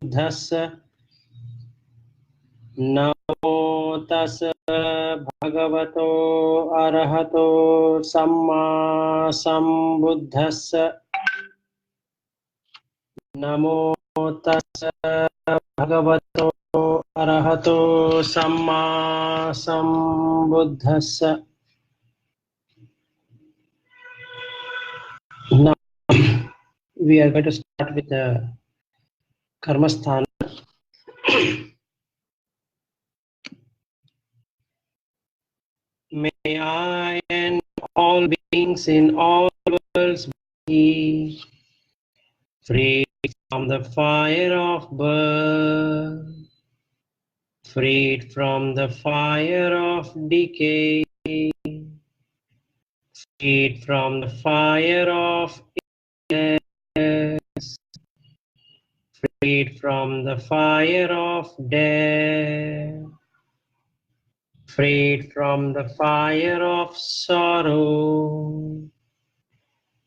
Buddhassa. Namo tassa bhagavato arahato samma sambuddhassa. Namo tassa bhagavato arahato samma sambuddhassa. Now we are going to start with the karmasthana. May I and all beings in all worlds be free from the fire of birth, freed from the fire of decay, freed from the fire of illness, freed from the fire of death, freed from the fire of sorrow,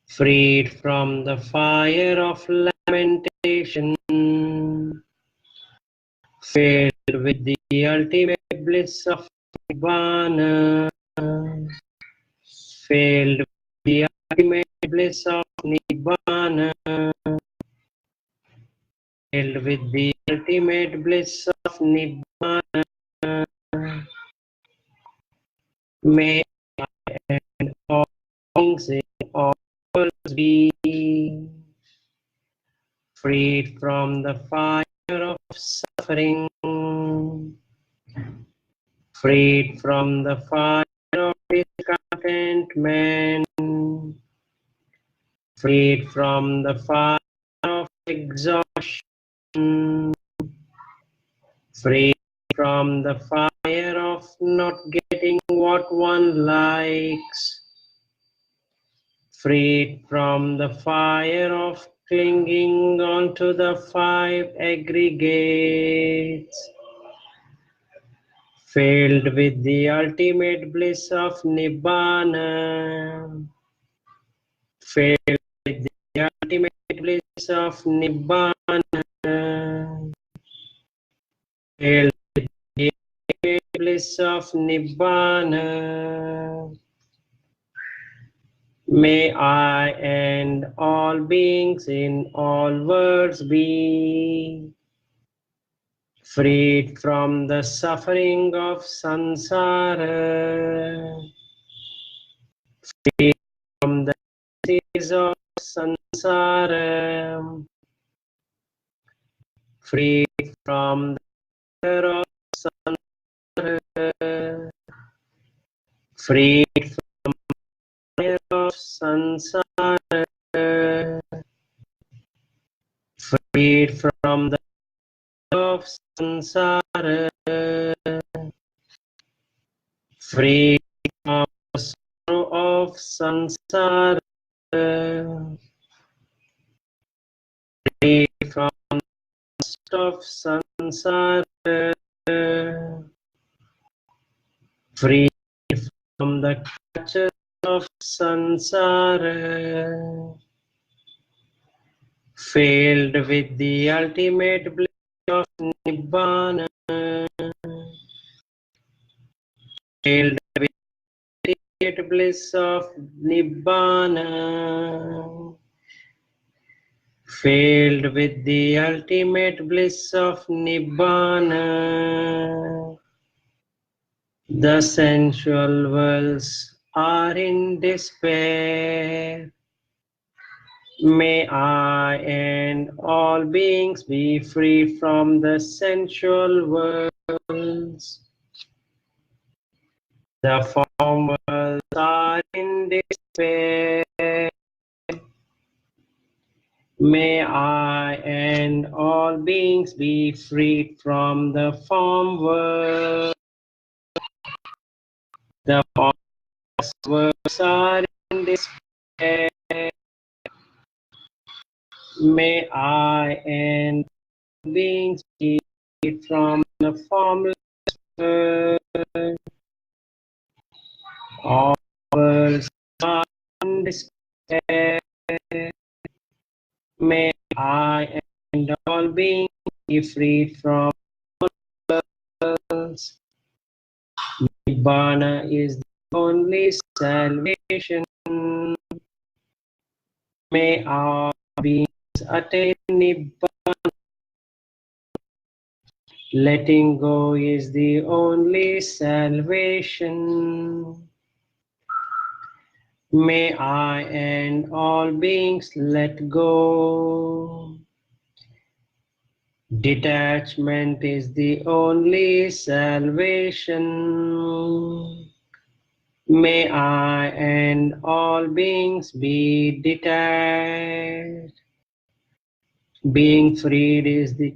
freed from the fire of lamentation, filled with the ultimate bliss of Nibbana, filled with the ultimate bliss of Nibbana, filled with the ultimate bliss of Nibbana. May I and all things in all worlds be freed from the fire of suffering, freed from the fire of discontentment, freed from the fire of exhaustion, freed from the fire of not getting what one likes, freed from the fire of clinging onto the five aggregates, filled with the ultimate bliss of Nibbana, filled with the ultimate bliss of Nibbana, filled with the ultimate bliss of Nibbana. May I and all beings in all worlds be freed from the suffering of samsara, freed from the disease of samsara, freed from the fear of samsara, freed from the fear of samsara, freed from the of samsara, free from the sorrow of samsara, free from the lust of samsara, free from the clutches of samsara, filled with the ultimate bliss of Nibbana, filled with the ultimate bliss of Nibbana, filled with the ultimate bliss of Nibbana. The sensual worlds are in despair. May I and all beings be free from the sensual worlds. The form worlds are in despair. May I and all beings be freed from the form world. The form worlds are in despair. May I and all beings be freed from the formless world. All worlds are in despair. May I and all beings freed from us. Nibbana is the only salvation. May our beings attain Nibbana. Letting go is the only salvation. May I and all beings let go. Detachment is the only salvation. May I and all beings be detached. Being freed is the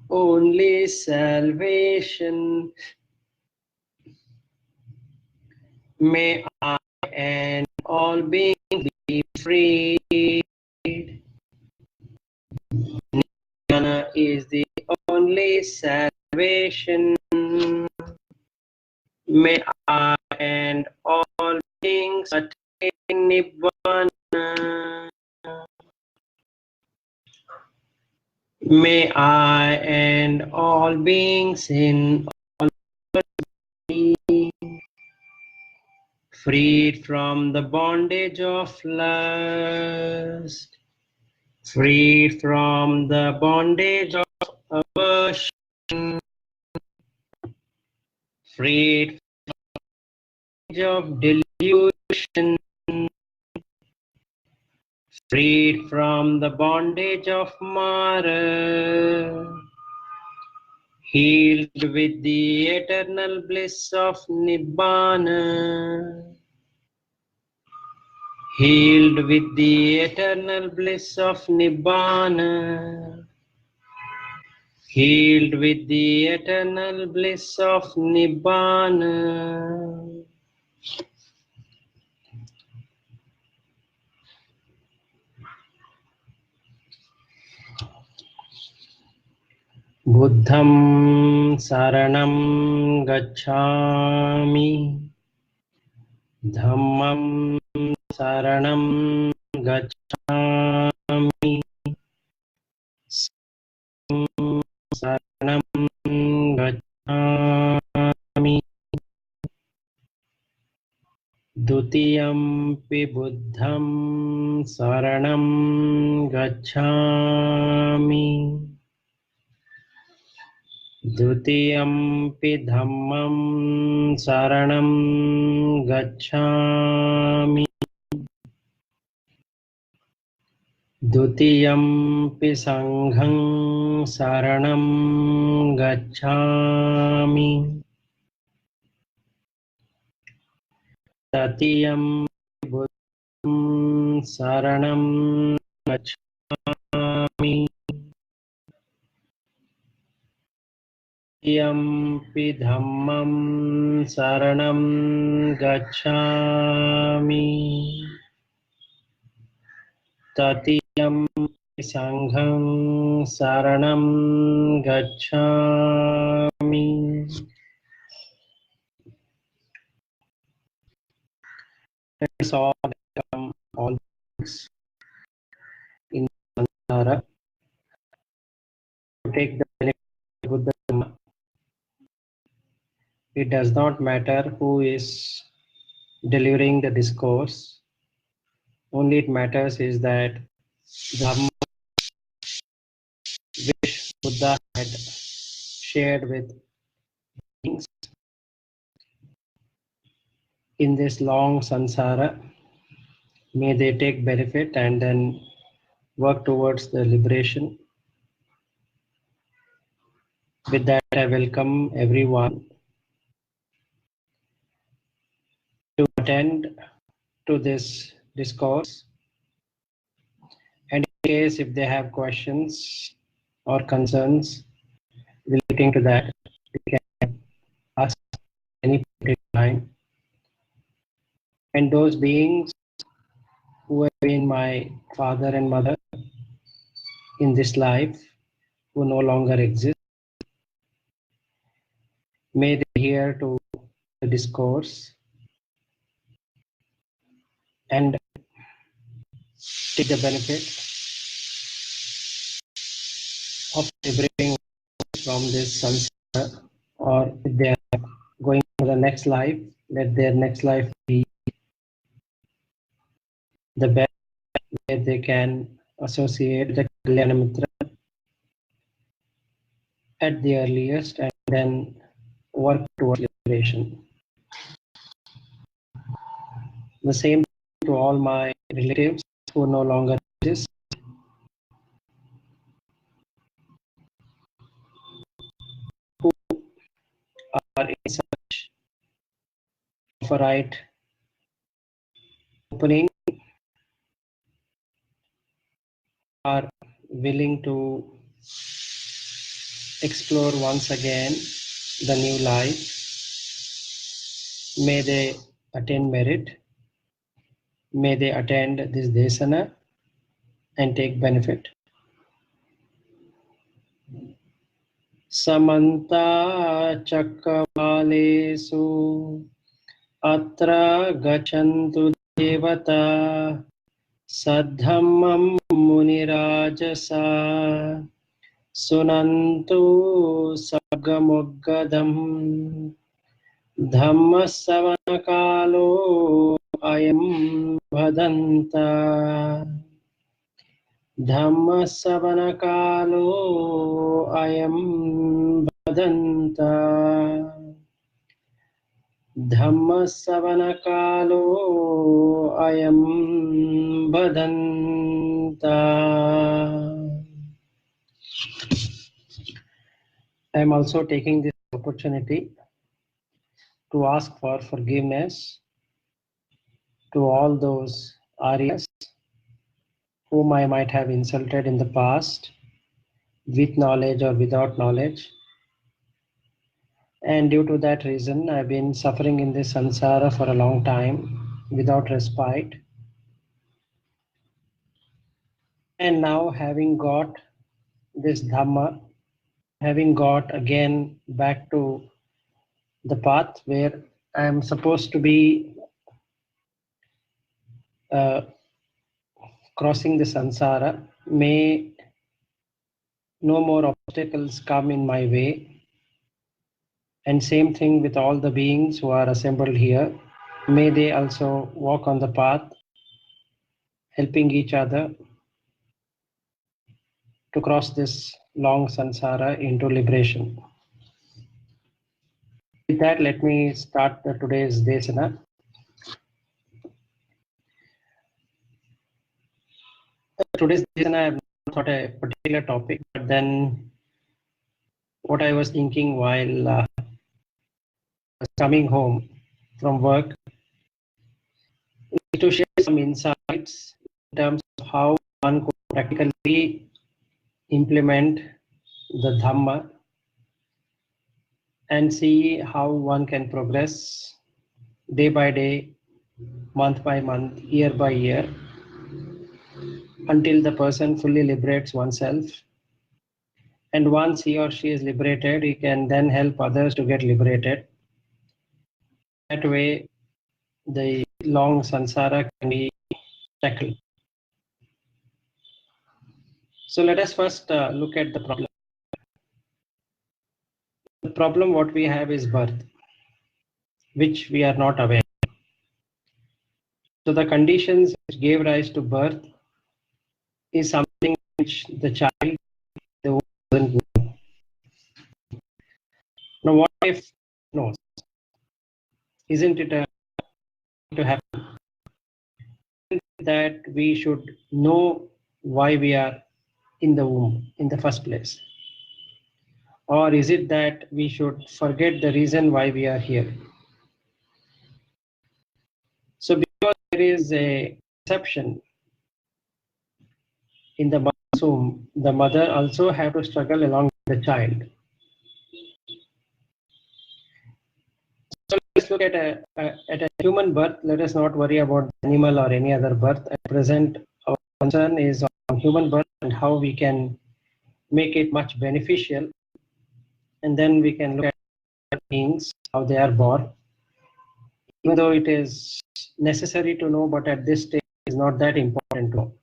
only salvation. May I and all beings be freed. Nibbana is the only salvation. May I and all beings attain Nibbana. May I and all beings in all be freed from the bondage of lust, freed from the bondage of aversion, freed of delusion, freed from the bondage of Mara, healed with the eternal bliss of Nibbana, healed with the eternal bliss of Nibbana, healed with the eternal bliss of Nibbana. Buddham saranam gacchami, dhammam saranam gacchami, sangham saranam gacchami, dutiyampi buddham saranam gacchami. Dutiyampi dhammam saranam gacchami. Dutiyampi sangham saranam gacchami. Tatiyampi buddham saranam gacchami. Yampi dhammam saranam gacchami. Tatiyampi sangham saranam gacchami. Let us all become all things in samsara to take the benefit of Buddha Dhamma. It does not matter who is delivering the discourse. Only it matters is that the Dhamma which Buddha had shared with beings in this long samsara, may they take benefit and then work towards the liberation. With that, I welcome everyone to attend to this discourse. And in case if they have questions or concerns relating to that, we can ask any particular time. And those beings who have been my father and mother in this life, who no longer exist, may they hear to the discourse and take the benefit of liberating from this samsara, or if they are going to the next life, let their next life be the best where they can associate the Kalyana Mitra at the earliest and then work towards liberation. The same to all my relatives who no longer exist, who are in search of a right opening, are willing to explore once again the new life. May they attain merit. May they attend this Desana and take benefit. Samanta Chakravalesu Atra Gachantu Devata Saddhammam Munirajasa Sunantu Saggamoggadam Dhammasavanakalo Ayam Bhadanta Dhammasavanakalo Ayam Bhadanta Dhammasavanakalo Ayam Bhadanta. I am also taking this opportunity to ask for forgiveness to all those Aryas whom I might have insulted in the past, with knowledge or without knowledge. And due to that reason, I've been suffering in this samsara for a long time without respite. And now, having got this Dhamma, having got again back to the path where I am supposed to be crossing the samsara, may no more obstacles come in my way. And same thing with all the beings who are assembled here. May they also walk on the path, helping each other to cross this long samsara into liberation. With that, let me start today's Desana. Today's Desana, I have not thought a particular topic, but then what I was thinking while coming home from work is to share some insights in terms of how one could practically implement the Dhamma and see how one can progress day by day, month by month, year by year, until the person fully liberates oneself. And once he or she is liberated, he can then help others to get liberated. That way, the long samsara can be tackled. So let us first look at the problem. The problem what we have is birth, which we are not aware. So the conditions which gave rise to birth is something which the child doesn't know. Now what if knows? Isn't it to happen that we should know why we are in the womb in the first place? Or is it that we should forget the reason why we are here? So because there is a conception in the mother's womb, the mother also have to struggle along with the child. So let's look at a human birth. Let us not worry about animal or any other birth. At present, our concern is on human birth and how we can make it much beneficial. And then we can look at beings, how they are born. Even though it is necessary to know, but at this stage it is not that important to know.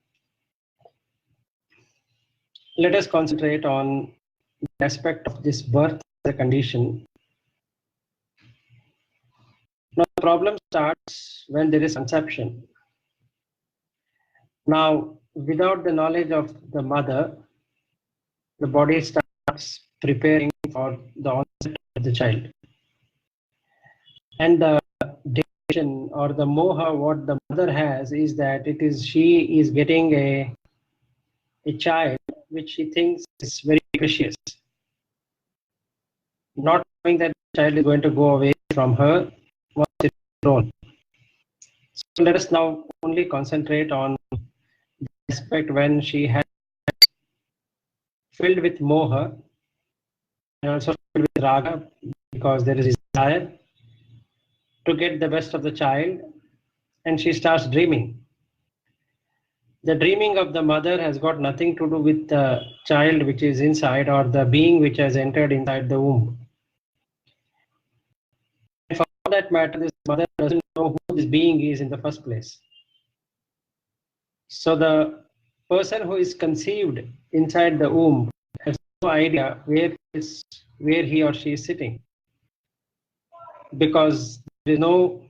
Let us concentrate on the aspect of this birth as a condition. Now, the problem starts when there is conception. Now, without the knowledge of the mother, the body starts preparing for the onset of the child. And the delusion or the moha, what the mother has is that she is getting a child which she thinks is very precious, not knowing that the child is going to go away from her once it's grown. So let us now only concentrate on the aspect when she has filled with moha and also filled with raga, because there is desire to get the best of the child, and she starts dreaming. The dreaming of the mother has got nothing to do with the child which is inside or the being which has entered inside the womb. And for that matter, this mother doesn't know who this being is in the first place. So the person who is conceived inside the womb has no idea where he or she is sitting, because there is no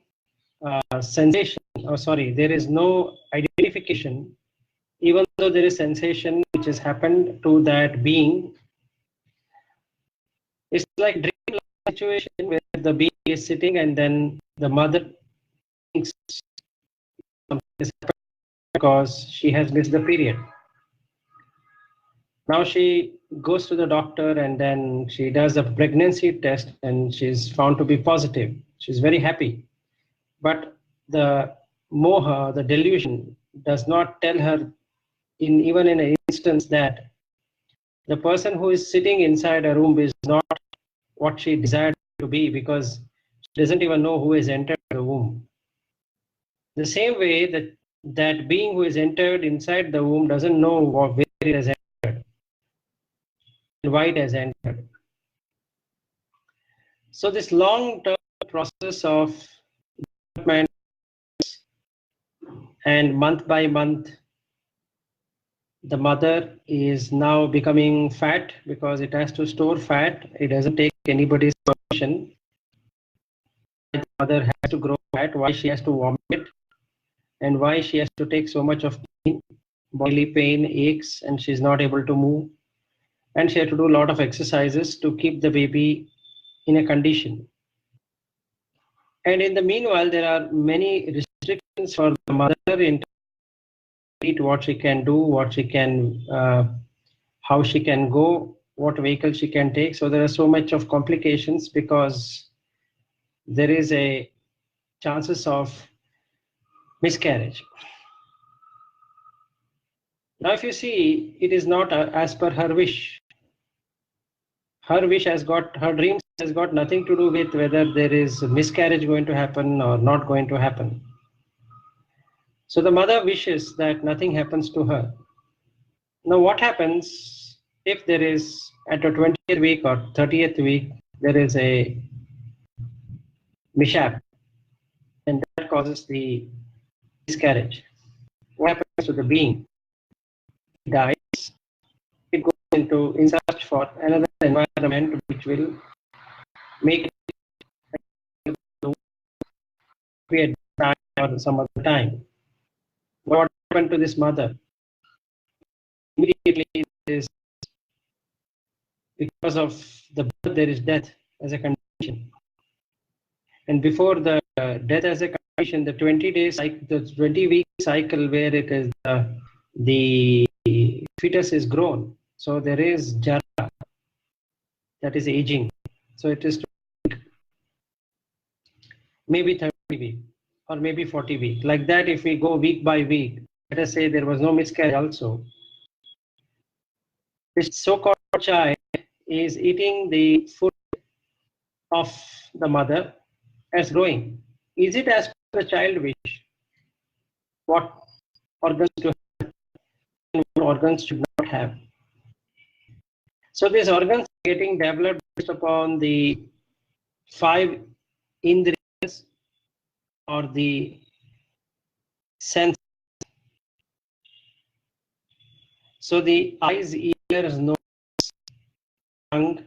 sensation, there is no identification, even though there is sensation which has happened to that being. It's like dream situation where the being is sitting and then the mother thinks something is happening because she has missed the period. Now she goes to the doctor and then she does a pregnancy test and she's found to be positive. She's very happy. But the moha, the delusion, does not tell her even in an instance that the person who is sitting inside a room is not what she desired to be, because she doesn't even know who has entered the womb. The same way that that being who is entered inside the womb doesn't know where it has entered and why it has entered. So this long-term process of development, and month by month, the mother is now becoming fat because it has to store fat. It doesn't take anybody's permission. The mother has to grow fat. Why she has to vomit, and why she has to take so much of pain, bodily pain, aches, and she's not able to move. And she has to do a lot of exercises to keep the baby in a condition. And in the meanwhile, there are many restrictions for the mother in what she can do, what she can, how she can go, what vehicle she can take. So there are so much of complications because there is a chances of miscarriage. Now, if you see, it is not as per her wish. Her wish has got, her dreams has got nothing to do with whether there is miscarriage going to happen or not going to happen. So the mother wishes that nothing happens to her. Now, what happens if there is at a 20th week or 30th week, there is a mishap and that causes the miscarriage? What happens to the being? It dies. It goes in search for another environment which will make it be at time or some other time. What happened to this mother? Immediately, is because of the birth, there is death as a condition. And before the death as a condition, the 20-day cycle, the 20-week cycle where it is the fetus is grown. So there is jara, that is aging. So it is maybe 30 week or maybe 40 week. Like that, if we go week by week, let us say there was no miscarriage also. This so-called child is eating the food of the mother as growing. Is it as per the child wish? What organs to have and what organs should not have? So these organs are getting developed based upon the 5 indriyas or the sense. So the eyes, ears, nose, tongue,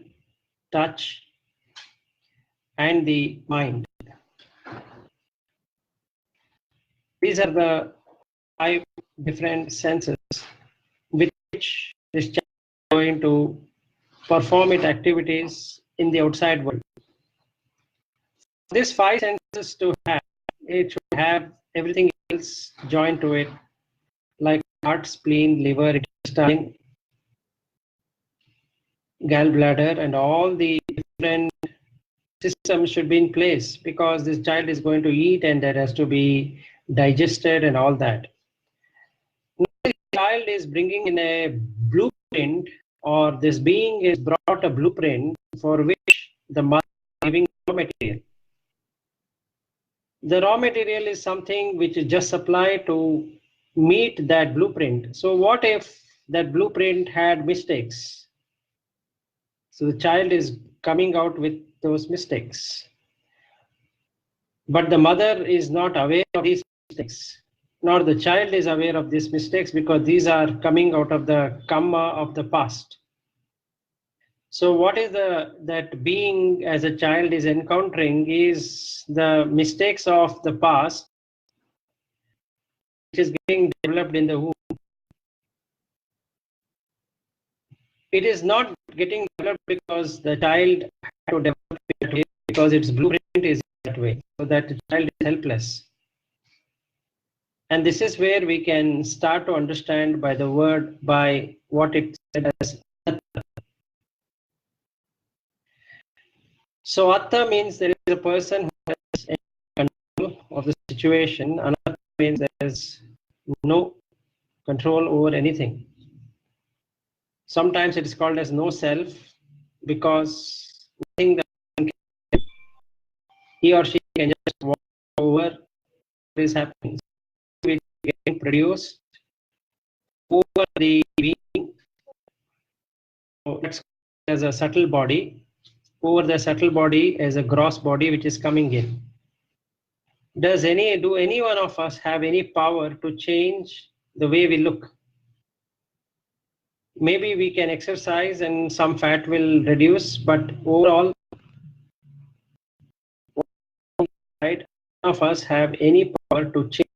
touch, and the mind. These are the 5 different senses with which this child is going to perform its activities in the outside world. These 5 senses to have, it should have everything else joined to it, like heart, spleen, liver, intestine, gallbladder, and all the different systems should be in place, because this child is going to eat and that has to be digested and all that. Now, the child is bringing in a blueprint, or this being is brought a blueprint for which the mother is giving raw material. The raw material is something which is just supplied to meet that blueprint. So what if that blueprint had mistakes? So the child is coming out with those mistakes. But the mother is not aware of these mistakes, nor the child is aware of these mistakes, because these are coming out of the karma of the past. So what is that being as a child is encountering is the mistakes of the past, which is getting developed in the womb. It is not getting developed because the child had to develop it that way, because its blueprint is that way, so that the child is helpless. And this is where we can start to understand by the word, by what it said as atta. So atta means there is a person who has control of the situation. Anatta means there is no control over anything. Sometimes it is called as no self, because nothing that he or she can just walk over what is happening. It is getting produced over the being. So that's as a subtle body, over the subtle body as a gross body which is coming in. Do any one of us have any power to change the way we look? Maybe we can exercise and some fat will reduce, but overall, right, none of us have any power to change.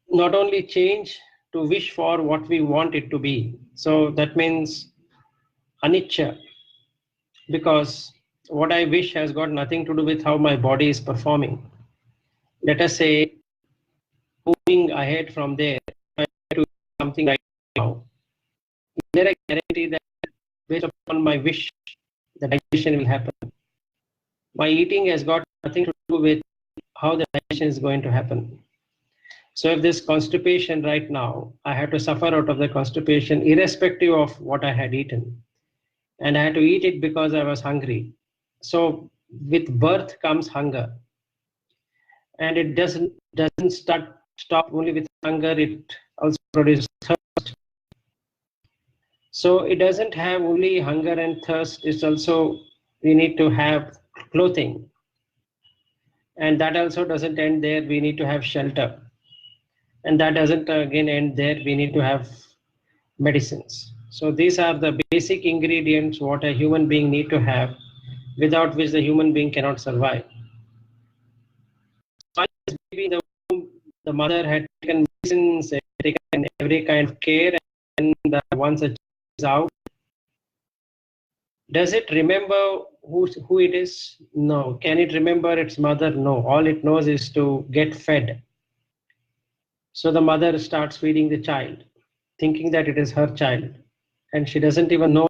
Not only change, to wish for what we want it to be. So that means anicca, because what I wish has got nothing to do with how my body is performing. Let us say, moving ahead from there, I do something right now. Is there a guarantee that based upon my wish, the digestion will happen? My eating has got nothing to do with how the digestion is going to happen. So if this constipation right now, I had to suffer out of the constipation irrespective of what I had eaten. And I had to eat it because I was hungry. So with birth comes hunger. And it doesn't stop only with hunger, it also produces thirst. So it doesn't have only hunger and thirst, it's also, we need to have clothing. And that also doesn't end there, we need to have shelter. And that doesn't again end there, we need to have medicines. So these are the basic ingredients what a human being need to have, without which the human being cannot survive. Maybe the mother had taken medicines, taken every kind of care, and once a child is out, does it remember who it is? No. Can it remember its mother? No. All it knows is to get fed. So the mother starts feeding the child, thinking that it is her child, and she doesn't even know.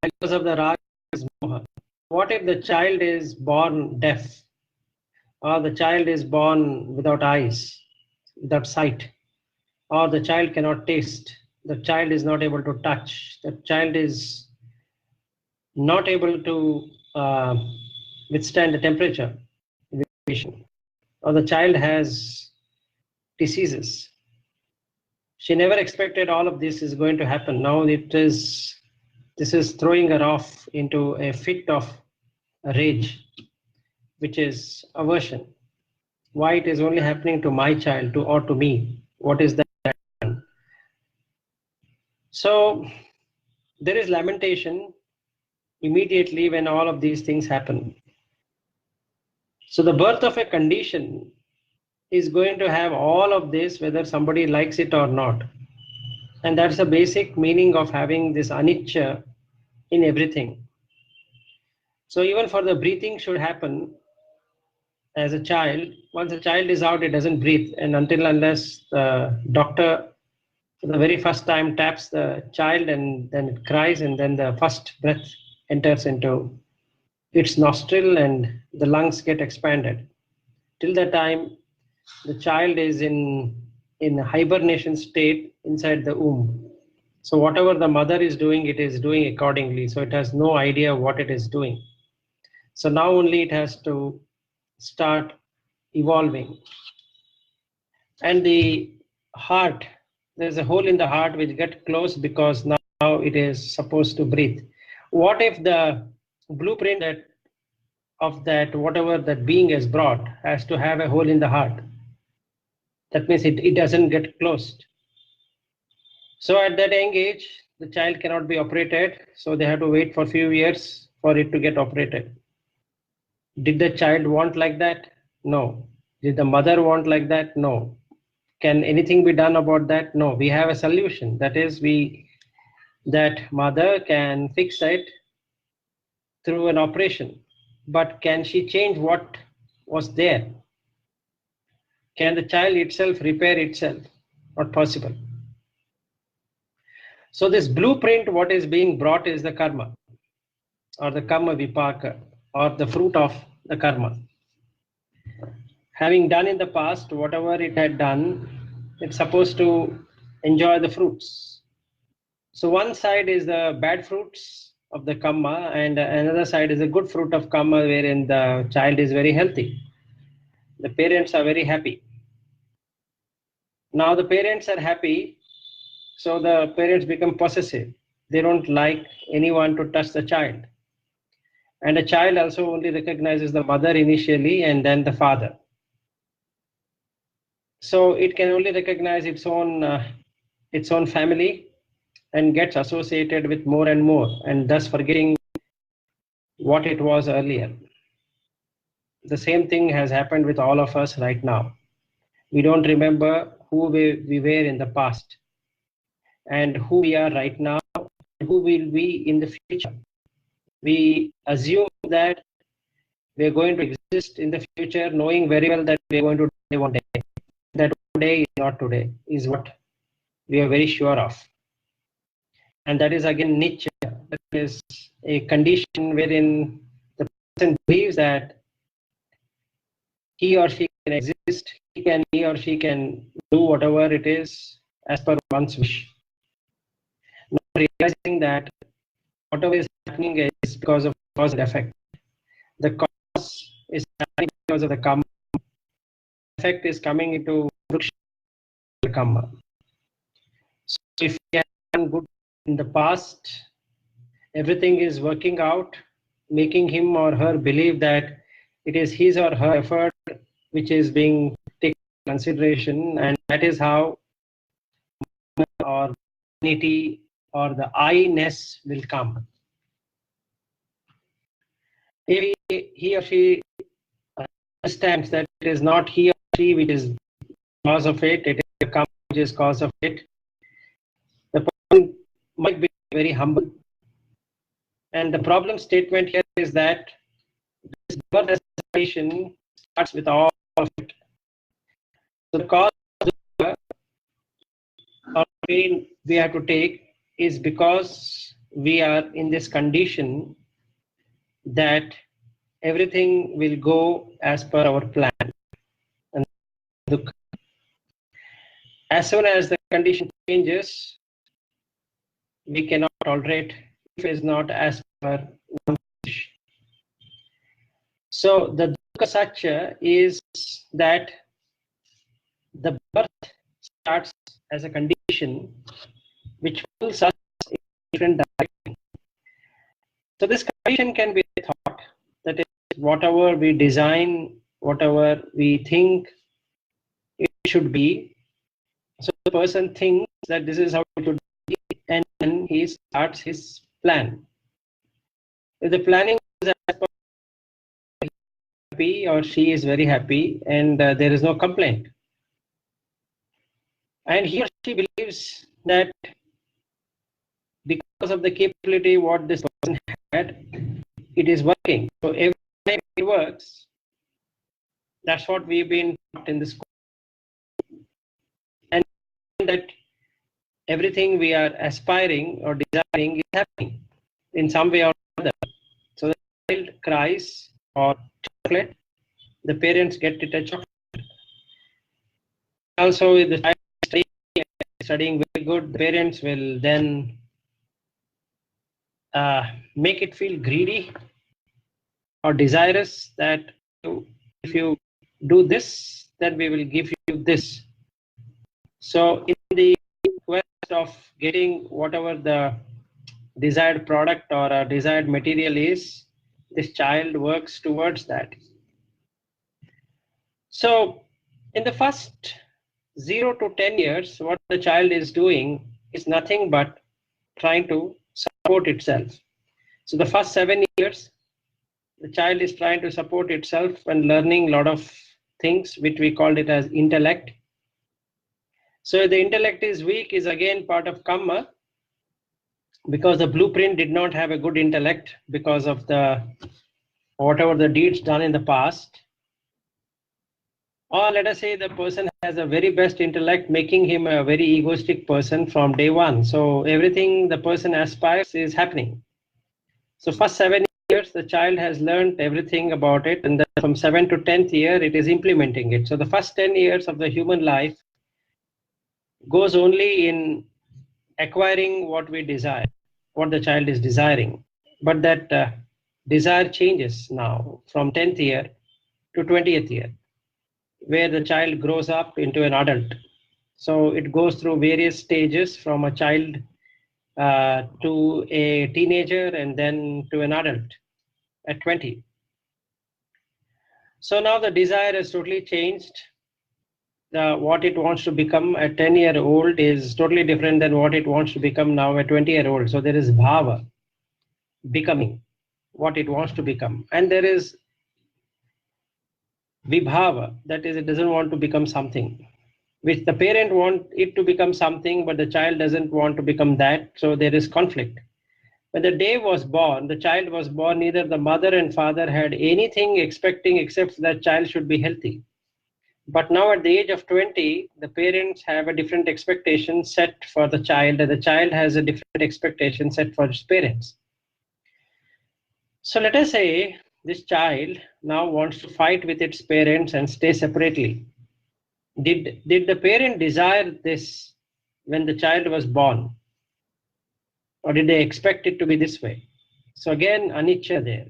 And because of the rag is moha. What if the child is born deaf, or the child is born without eyes, without sight, or the child cannot taste, the child is not able to touch, the child is not able to withstand the temperature, or the child has diseases. She never expected all of this is going to happen. Now this is throwing her off into a fit of rage, which is aversion. Why it is only happening to my child, or to me? What is that? So there is lamentation immediately when all of these things happen. So the birth of a condition is going to have all of this, whether somebody likes it or not. And that's the basic meaning of having this anicca in everything. So even for the breathing should happen as a child. Once a child is out, it doesn't breathe. And until unless the doctor for the very first time taps the child and then it cries and then the first breath enters into its nostril and the lungs get expanded. Till the time the child is in a hibernation state inside the womb. So whatever the mother is doing, it is doing accordingly. So it has no idea what it is doing. So now only it has to start evolving. And the heart, there's a hole in the heart which gets closed because now it is supposed to breathe. What if the blueprint of that, whatever that being has brought, has to have a hole in the heart? That means it doesn't get closed. So at that young age, the child cannot be operated. So they have to wait for a few years for it to get operated. Did the child want like that? No. Did the mother want like that? No. Can anything be done about that? No. We have a solution. That is, that mother can fix it through an operation. But can she change what was there? Can the child itself repair itself? Not possible. So this blueprint, what is being brought is the karma, or the karma vipaka, or the fruit of the karma. Having done in the past whatever it had done, it's supposed to enjoy the fruits. So one side is the bad fruits of the karma, and another side is a good fruit of karma, wherein the child is very healthy. The parents are very happy. Now the parents are happy, so the parents become possessive. They don't like anyone to touch the child. And a child also only recognizes the mother initially and then the father. So it can only recognize its own family and gets associated with more and more, and thus forgetting what it was earlier. The same thing has happened with all of us right now. We don't remember who we were in the past and who we are right now, and who will be in the future. We assume that we are going to exist in the future, knowing very well that we are going to die one day. That one day is not today, is what we are very sure of. And that is again niche. That is a condition wherein the person believes that he or she can exist, he or she can do whatever it is as per one's wish. Not realizing that whatever is happening is because of cause and effect. The cause is happening because of the karma. The effect is coming into the karma. So if we have done good in the past, everything is working out, making him or her believe that it is his or her effort which is being taken into consideration, and that is how or vanity or the I-ness will come. If he or she understands that it is not he or she which is cause of it, it is the karma which is cause of it, the person might be very humble. And the problem statement here is that this birth association starts with all of it. So the cause or pain we have to take is because we are in this condition that everything will go as per our plan. And as soon as the condition changes, we cannot tolerate if it is not as per one wish. So the dukkha satya is that the birth starts as a condition which pulls us in different direction. So this condition can be a thought, that is, whatever we design, whatever we think it should be. So the person thinks that this is how it should be, and he starts his plan. If the planning is as per happy or she is very happy and there is no complaint, and he or she believes that because of the capability what this person had, it is working. So every time it works, that's what we've been taught in the school. And that everything we are aspiring or desiring is happening in some way or other. So the child cries for chocolate, the parents get it a chocolate. Also, if the child is studying very good, the parents will then make it feel greedy or desirous that if you do this, then we will give you this. So in the quest of getting whatever the desired product or a desired material is, this child works towards that. So in the first 0 to 10 years, what the child is doing is nothing but trying to support itself. So the first 7 years, the child is trying to support itself and learning a lot of things, which we called it as intellect. So if the intellect is weak, is again part of karma, because the blueprint did not have a good intellect because of the whatever the deeds done in the past. Or let us say the person has a very best intellect, making him a very egoistic person from day one. So everything the person aspires is happening. So first 7 years, the child has learned everything about it, and then from 7th to 10th year, it is implementing it. So the first 10 years of the human life goes only in acquiring what we desire, what the child is desiring. But that desire changes now from 10th year to 20th year, where the child grows up into an adult. So it goes through various stages from a child to a teenager and then to an adult at 20. So now the desire has totally changed. What it wants to become at 10-year-old is totally different than what it wants to become now at 20-year-old. So there is bhava, becoming what it wants to become. And there is vibhava, that is, it doesn't want to become something, which the parent want it to become something, but the child doesn't want to become that. So there is conflict. When the day was born, the child was born, neither the mother and father had anything expecting except that child should be healthy. But now at the age of 20, the parents have a different expectation set for the child, and the child has a different expectation set for its parents. So let us say this child now wants to fight with its parents and stay separately. Did the parent desire this when the child was born? Or did they expect it to be this way? So again, anicca there.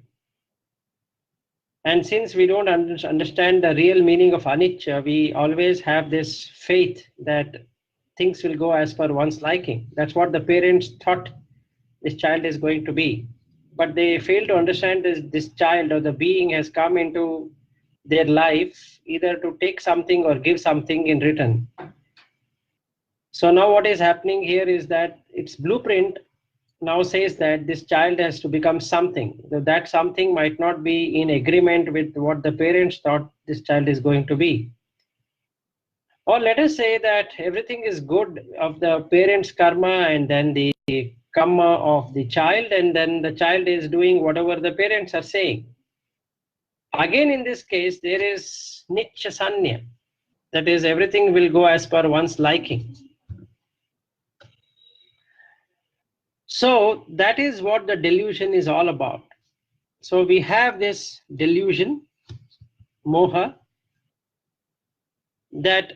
And since we don't understand the real meaning of anicca, we always have this faith that things will go as per one's liking. That's what the parents thought this child is going to be. But they fail to understand this child or the being has come into their life either to take something or give something in return. So now what is happening here is that its blueprint now says that this child has to become something. That something might not be in agreement with what the parents thought this child is going to be. Or let us say that everything is good of the parents' karma and then the karma of the child, and then the child is doing whatever the parents are saying. Again, in this case, there is nichya sanya. That is, everything will go as per one's liking. So that is what the delusion is all about. So we have this delusion, moha, that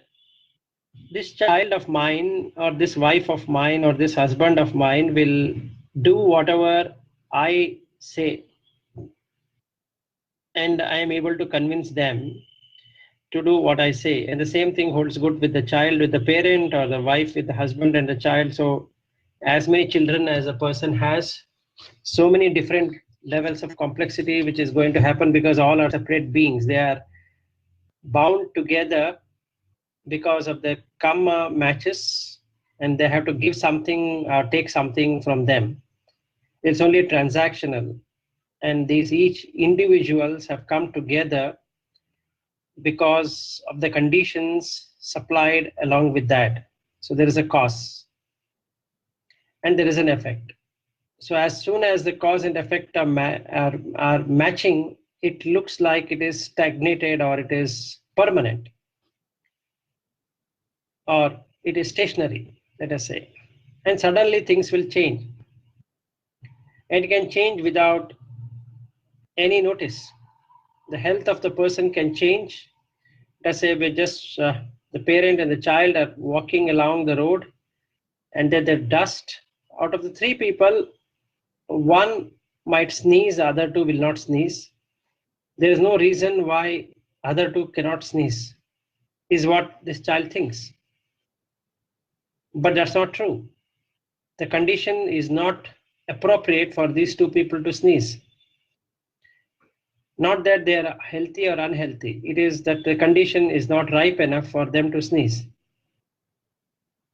this child of mine or this wife of mine or this husband of mine will do whatever I say, and I am able to convince them to do what I say. And the same thing holds good with the child, with the parent, or the wife with the husband and the child. So as many children as a person has, so many different levels of complexity which is going to happen, because all are separate beings. They are bound together because of the karma matches, and they have to give something or take something from them. It's only transactional. And these each individuals have come together because of the conditions supplied along with that. So there is a cause and there is an effect. So as soon as the cause and effect are matching, it looks like it is stagnated or it is permanent or it is stationary, let us say. And suddenly things will change. And it can change without any notice. The health of the person can change. Let's say we just the parent and the child are walking along the road, and then the dust, out of the three people, one might sneeze, the other two will not sneeze. There is no reason why other two cannot sneeze, is what this child thinks. But that's not true. The condition is not appropriate for these two people to sneeze. Not that they are healthy or unhealthy. It is that the condition is not ripe enough for them to sneeze.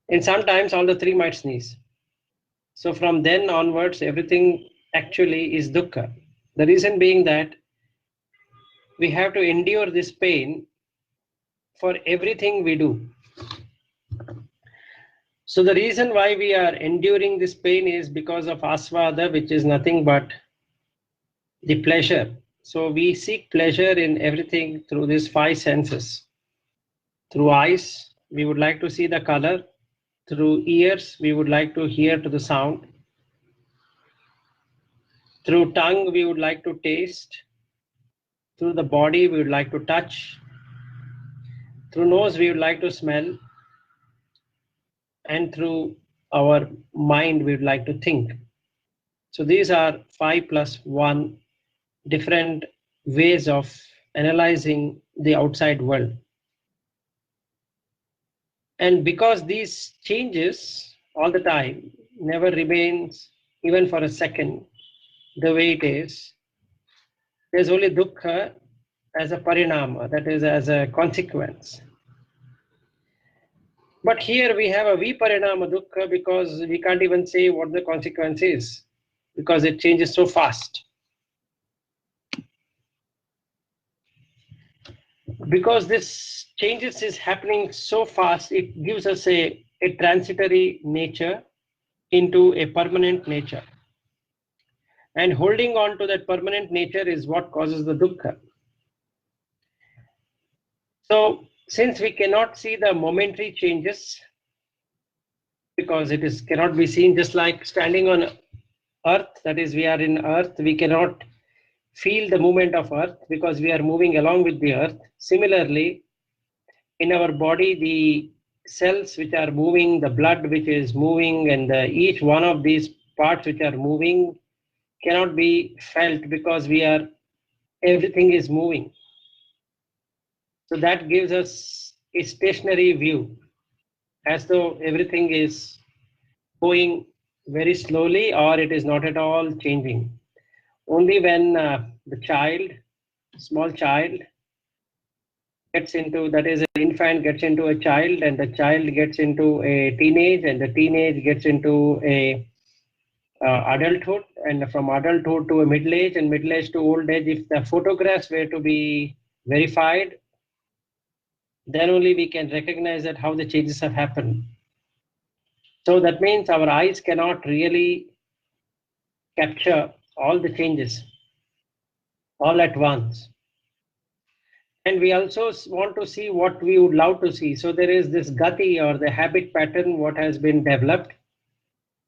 And sometimes all the three might sneeze. So from then onwards, everything actually is dukkha. The reason being that we have to endure this pain for everything we do. So the reason why we are enduring this pain is because of asvada, which is nothing but the pleasure. So we seek pleasure in everything through these five senses. Through eyes, we would like to see the color. Through ears, we would like to hear to the sound. Through tongue, we would like to taste. Through the body, we would like to touch. Through nose, we would like to smell. And through our mind, we would like to think. So these are 5 plus 1 different ways of analyzing the outside world. And because these changes all the time, never remains even for a second the way it is, there's only dukkha as a parinama, that is as a consequence. But here we have a viparinama dukkha because we can't even say what the consequence is, because it changes so fast. Because this changes is happening so fast, it gives us a transitory nature into a permanent nature. And holding on to that permanent nature is what causes the dukkha. So since we cannot see the momentary changes, because it is cannot be seen, just like standing on earth, that is we are in earth, we cannot feel the movement of earth because we are moving along with the earth. Similarly, in our body, the cells which are moving, the blood which is moving, and each one of these parts which are moving cannot be felt because everything is moving. So that gives us a stationary view, as though everything is going very slowly or it is not at all changing. Only when the small child gets into, that is an infant gets into a child, and the child gets into a teenage, and the teenage gets into a adulthood, and from adulthood to a middle age, and middle age to old age, if the photographs were to be verified, then only we can recognize that how the changes have happened. So that means our eyes cannot really capture all the changes all at once. And we also want to see what we would love to see. So there is this gati, or the habit pattern, what has been developed,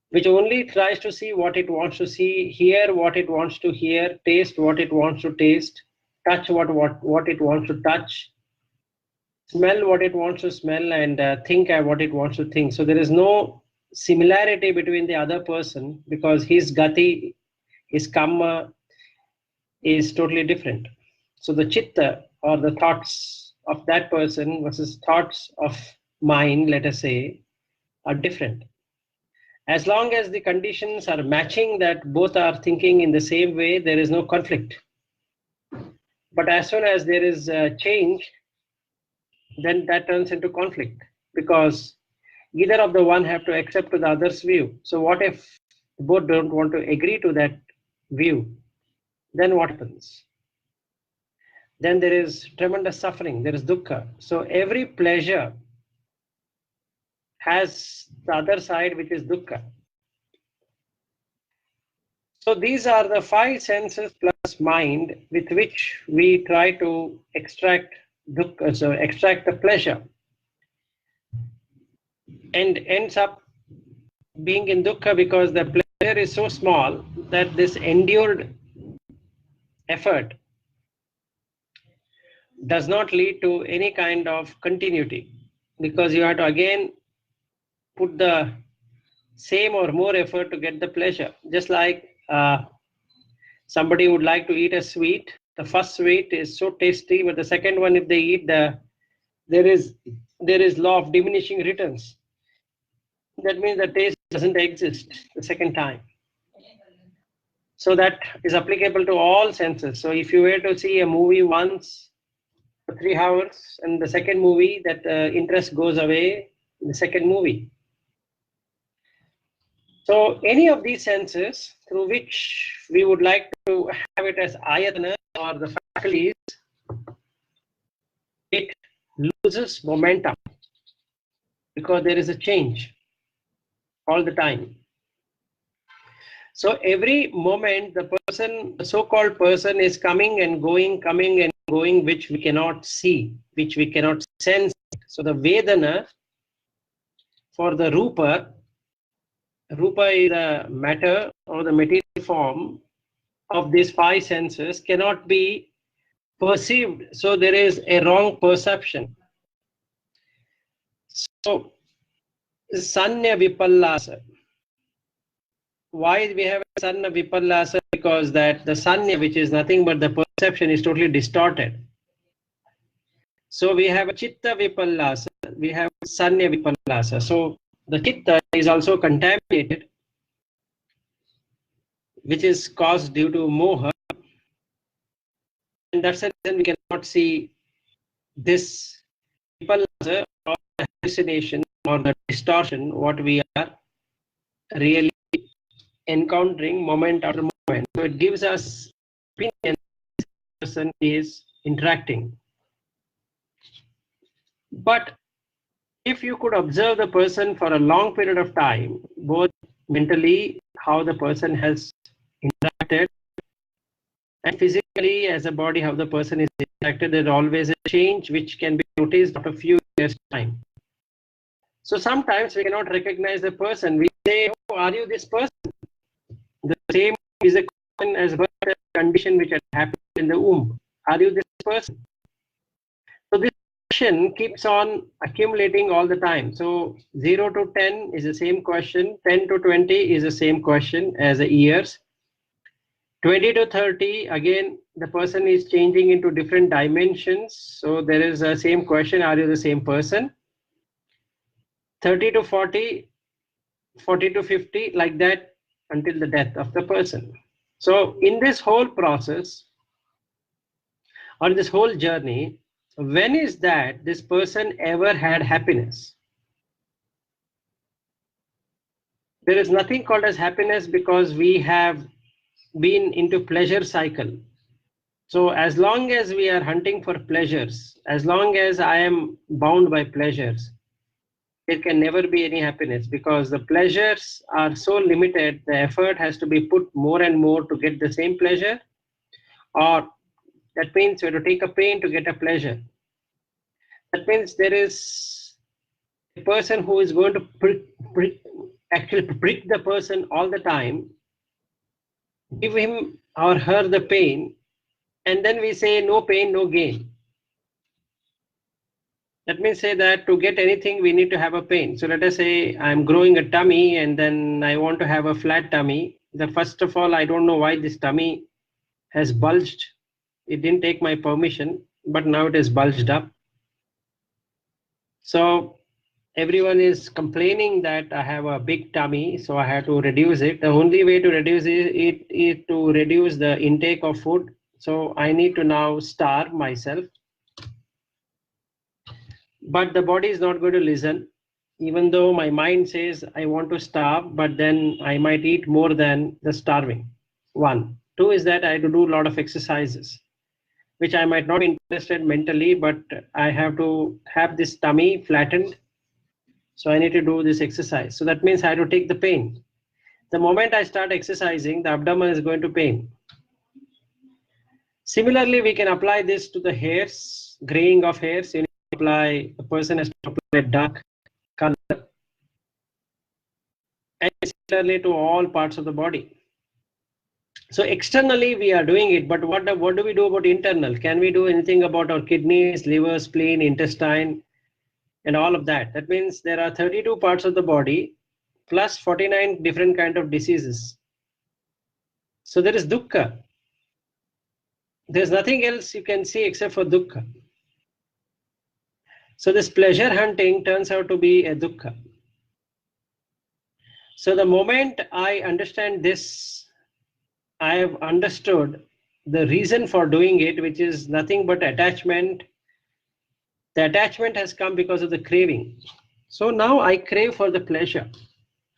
which only tries to see what it wants to see, hear what it wants to hear, taste what it wants to taste, touch what it wants to touch, smell what it wants to smell, and think what it wants to think. So there is no similarity between the other person because his gati, his karma is totally different. So the chitta, or the thoughts of that person versus thoughts of mine, let us say, are different. As long as the conditions are matching, that both are thinking in the same way, there is no conflict. But as soon as there is a change, then that turns into conflict, because either of the one have to accept to the other's view. So what if both don't want to agree to that view? Then what happens? Then there is tremendous suffering, there is dukkha. So every pleasure has the other side, which is dukkha. So these are the five senses plus mind with which we try to extract dukkha, so extract the pleasure, and ends up being in dukkha because the pleasure is so small that this endured effort does not lead to any kind of continuity, because you have to again put the same or more effort to get the pleasure. Just like somebody would like to eat a sweet, the first sweet is so tasty, but the second one, if they eat, there is law of diminishing returns. That means the taste doesn't exist the second time. So that is applicable to all senses. So if you were to see a movie once for 3 hours, and the second movie, that interest goes away in the second movie. So any of these senses through which we would like to have it as ayatana or the faculties, it loses momentum because there is a change all the time. So every moment the person, the so-called person, is coming and going, which we cannot see, which we cannot sense. So the Vedana for the Rupa is the matter or the material form of these five senses, cannot be perceived. So there is a wrong perception. So Sanya Vipallasa. Why we have a Sanya Vipallasa? Because that the Sanya, which is nothing but the perception, is totally distorted. So we have a Chitta Vipallasa, we have Sanya Vipallasa. So the Chitta is also contaminated, which is caused due to moha. And that's the reason we cannot see this Vipallasa or the hallucination or the distortion, what we are really encountering moment after moment. So it gives us opinion this person is interacting. But if you could observe the person for a long period of time, both mentally, how the person has interacted, and physically as a body, how the person is interacted, there's always a change which can be noticed after a few years' time. So sometimes we cannot recognize the person. We say, oh, are you this person? The same is a question as birth condition which had happened in the womb. Are you this person? So this question keeps on accumulating all the time. So 0 to 10 is the same question. 10 to 20 is the same question as the years. 20 to 30, again, the person is changing into different dimensions. So there is the same question, are you the same person? 30 to 40, 40 to 50, like that until the death of the person. So in this whole process, or this whole journey, when is that this person ever had happiness? There is nothing called as happiness because we have been into pleasure cycle. So as long as we are hunting for pleasures, as long as I am bound by pleasures, there can never be any happiness, because the pleasures are so limited. The effort has to be put more and more to get the same pleasure, or that means you have to take a pain to get a pleasure. That means there is a person who is going to actually prick the person all the time, give him or her the pain, and then we say no pain, no gain. That means say that to get anything, we need to have a pain. So let us say I'm growing a tummy and then I want to have a flat tummy. First of all, I don't know why this tummy has bulged. It didn't take my permission, but now it is bulged up. So everyone is complaining that I have a big tummy, so I have to reduce it. The only way to reduce it is to reduce the intake of food. So I need to now starve myself. But the body is not going to listen. even though my mind says I want to starve, but then I might eat more than the starving. One. Two is that I have to do a lot of exercises, which I might not be interested mentally, but I have to have this tummy flattened. So I need to do this exercise. So that means I have to take the pain. The moment I start exercising, the abdomen is going to pain. Similarly, we can apply this to the hairs, graying of hairs. You need to apply, a person has to apply dark color, and similarly to all parts of the body. So externally we are doing it, but what do we do about internal? Can we do anything about our kidneys, liver, spleen, intestine, and all of that? That means there are 32 parts of the body plus 49 different kind of diseases. So there is dukkha. There's nothing else you can see except for dukkha. So this pleasure hunting turns out to be a dukkha. So the moment I understand this, I have understood the reason for doing it, which is nothing but attachment. The attachment has come because of the craving. So now I crave for the pleasure,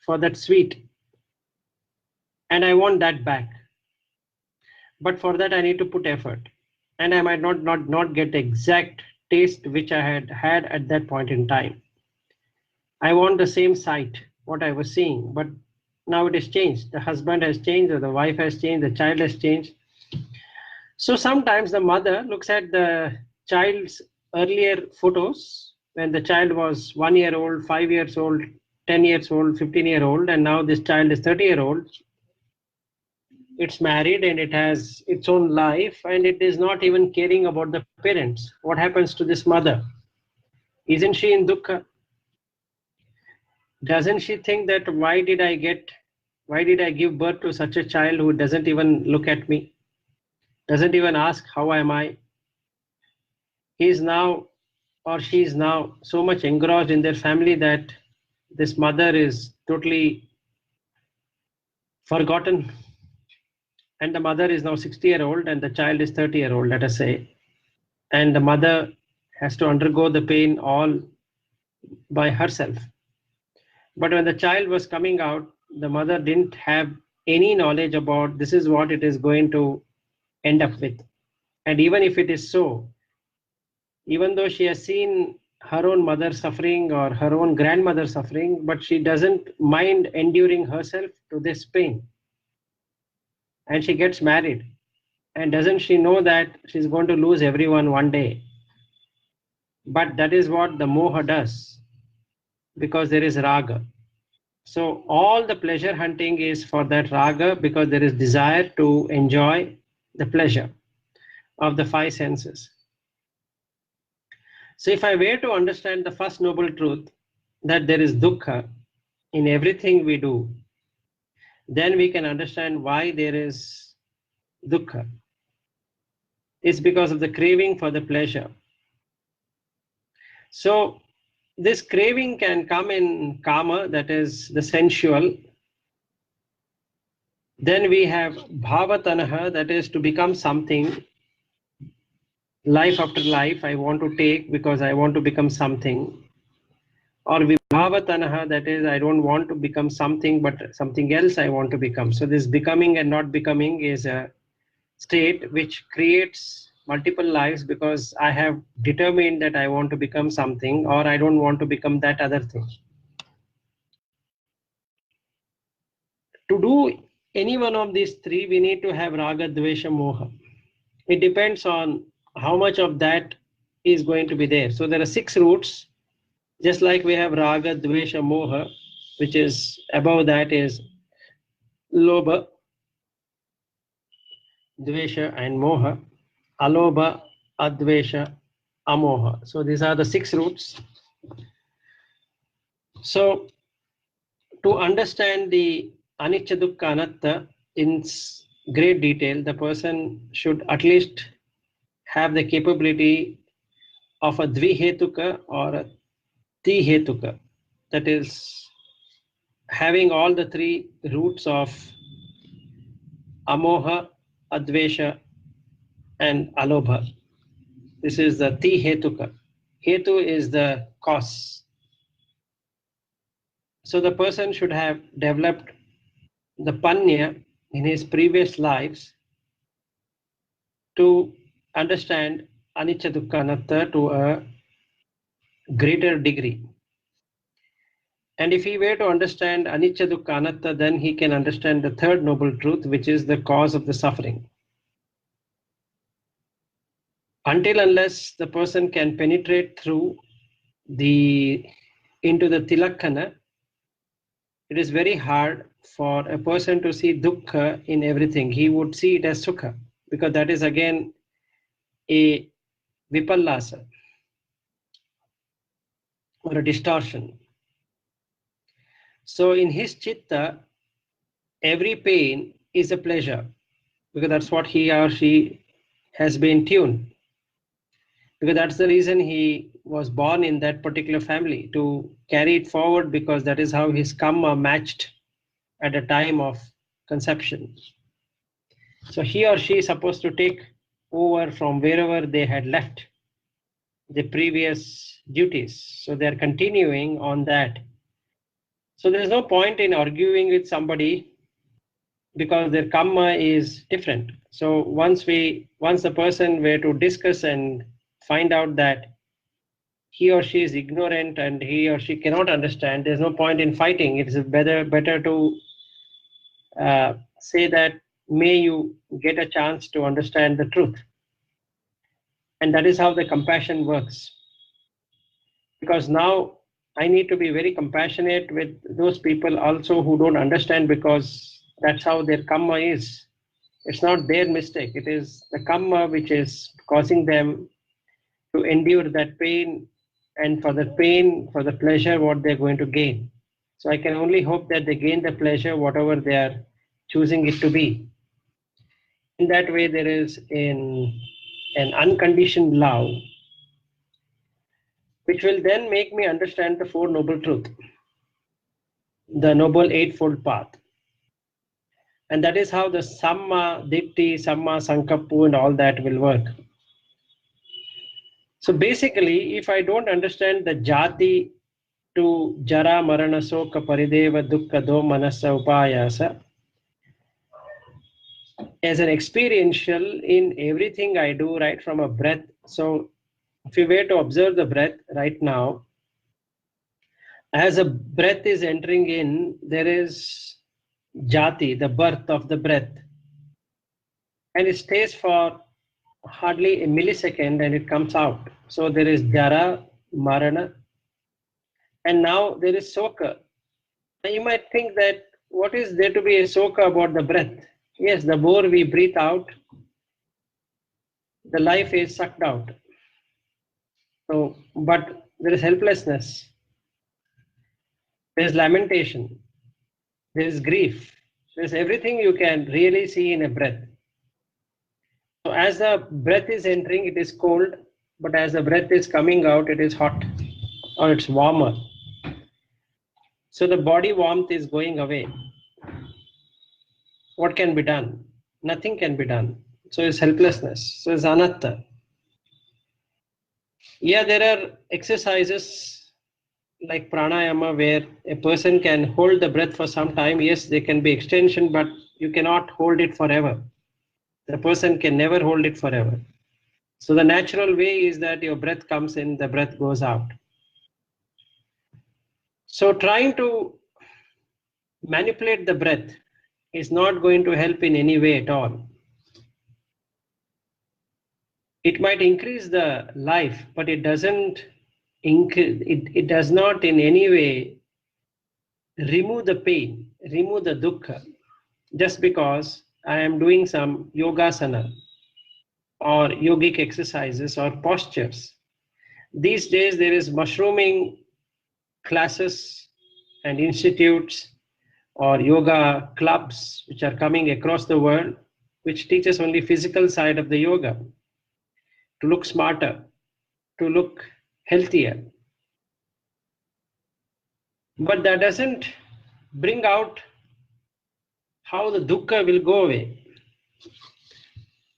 for that sweet, and I want that back. But for that I need to put effort, and I might not get the exact taste which I had at that point in time. I want the same sight, what I was seeing, but now it has changed. The husband has changed, or the wife has changed, the child has changed. So sometimes the mother looks at the child's earlier photos when the child was 1 year old, 5 years old, 10 years old, 15-year-old, and now this child is 30-year-old. It's married and it has its own life, and it is not even caring about the parents. What happens to this mother? Isn't she in dukkha? Doesn't she think that why did I give birth to such a child who doesn't even look at me, doesn't even ask how am I? He is now, or she is now, so much engrossed in their family that this mother is totally forgotten. And the mother is now 60-year-old and the child is 30-year-old, let us say. And the mother has to undergo the pain all by herself. But when the child was coming out, the mother didn't have any knowledge about this is what it is going to end up with. And even if it is so, even though she has seen her own mother suffering or her own grandmother suffering, but she doesn't mind enduring herself to this pain. And she gets married. And doesn't she know that she's going to lose everyone one day? But that is what the moha does, because there is raga. So all the pleasure hunting is for that raga, because there is desire to enjoy the pleasure of the five senses. So if I were to understand the first noble truth, that there is dukkha in everything we do, then we can understand why there is dukkha. It's because of the craving for the pleasure. So this craving can come in kama, that is the sensual. Then we have bhavatanaha, that is to become something. Life after life I want to take because I want to become something. Or vibhavatanaha, that is I don't want to become something but something else I want to become. So this becoming and not becoming is a state which creates multiple lives, because I have determined that I want to become something or I don't want to become that other thing. To do any one of these three, we need to have raga, dvesha, moha. It depends on how much of that is going to be there. So there are 6 roots, just like we have raga, dvesha, moha, which is above that is lobha, dvesha and moha, alobha, advesha, amoha. So these are the 6 roots. So to understand the anicca, dukkha, anatta in great detail, the person should at least have the capability of a dvihetuka or a tihetuka, that is having all the 3 roots of amoha, advesha and alobha. This is the tihetuka. Hetu is the cause. So the person should have developed the panya in his previous lives to understand anicca dukkha anatta to a greater degree. And if he were to understand anicca dukkha anatta, then he can understand the third noble truth, which is the cause of the suffering. Until unless the person can penetrate through into the tilakkana, it is very hard for a person to see dukkha in everything. He would see it as sukha, because that is again a vipallasa or a distortion. So in his chitta, every pain is a pleasure, because that's what he or she has been tuned. Because that's the reason he was born in that particular family, to carry it forward, because that is how his karma matched at the time of conception. So he or she is supposed to take over from wherever they had left the previous duties. So they're continuing on that. So there's no point in arguing with somebody, because their karma is different. So once the person were to discuss and find out that he or she is ignorant and he or she cannot understand, there's no point in fighting. It is better to say that, may you get a chance to understand the truth. And that is how the compassion works. Because now I need to be very compassionate with those people also who don't understand, because that's how their karma is. It's not their mistake. It is the karma which is causing them to endure that pain, and for the pain, for the pleasure, what they're going to gain. So I can only hope that they gain the pleasure, whatever they are choosing it to be. In that way, there is an unconditioned love, which will then make me understand the Four Noble Truths, the Noble Eightfold Path. And that is how the Samma Ditti, Samma Sankappu and all that will work. So basically, if I don't understand the Jati to Jara Marana Soka Parideva Dukkha Do Manasa Upayasa, as an experiential in everything I do, right from a breath. So if you were to observe the breath right now, as a breath is entering in, there is Jati, the birth of the breath. And it stays for hardly a millisecond and it comes out. So there is Jara, Marana, and now there is Soka. Now you might think that, what is there to be a Soka about the breath? Yes, the more we breathe out, the life is sucked out. So, but there is helplessness, there is lamentation, there is grief, there is everything you can really see in a breath. So as the breath is entering, it is cold, but as the breath is coming out, it is hot or it's warmer. So the body warmth is going away. What can be done? Nothing can be done. So it's helplessness. So it's anatta. Yeah, there are exercises like pranayama where a person can hold the breath for some time. Yes, there can be extension, but you cannot hold it forever. The person can never hold it forever. So the natural way is that your breath comes in, the breath goes out. So trying to manipulate the breath is not going to help in any way at all. It might increase the life, but it doesn't increase, it does not in any way remove the pain, remove the dukkha, just because I am doing some yogasana or yogic exercises or postures. These days there is mushrooming classes and institutes or yoga clubs which are coming across the world, which teaches only physical side of the yoga, to look smarter, to look healthier. But that doesn't bring out how the dukkha will go away,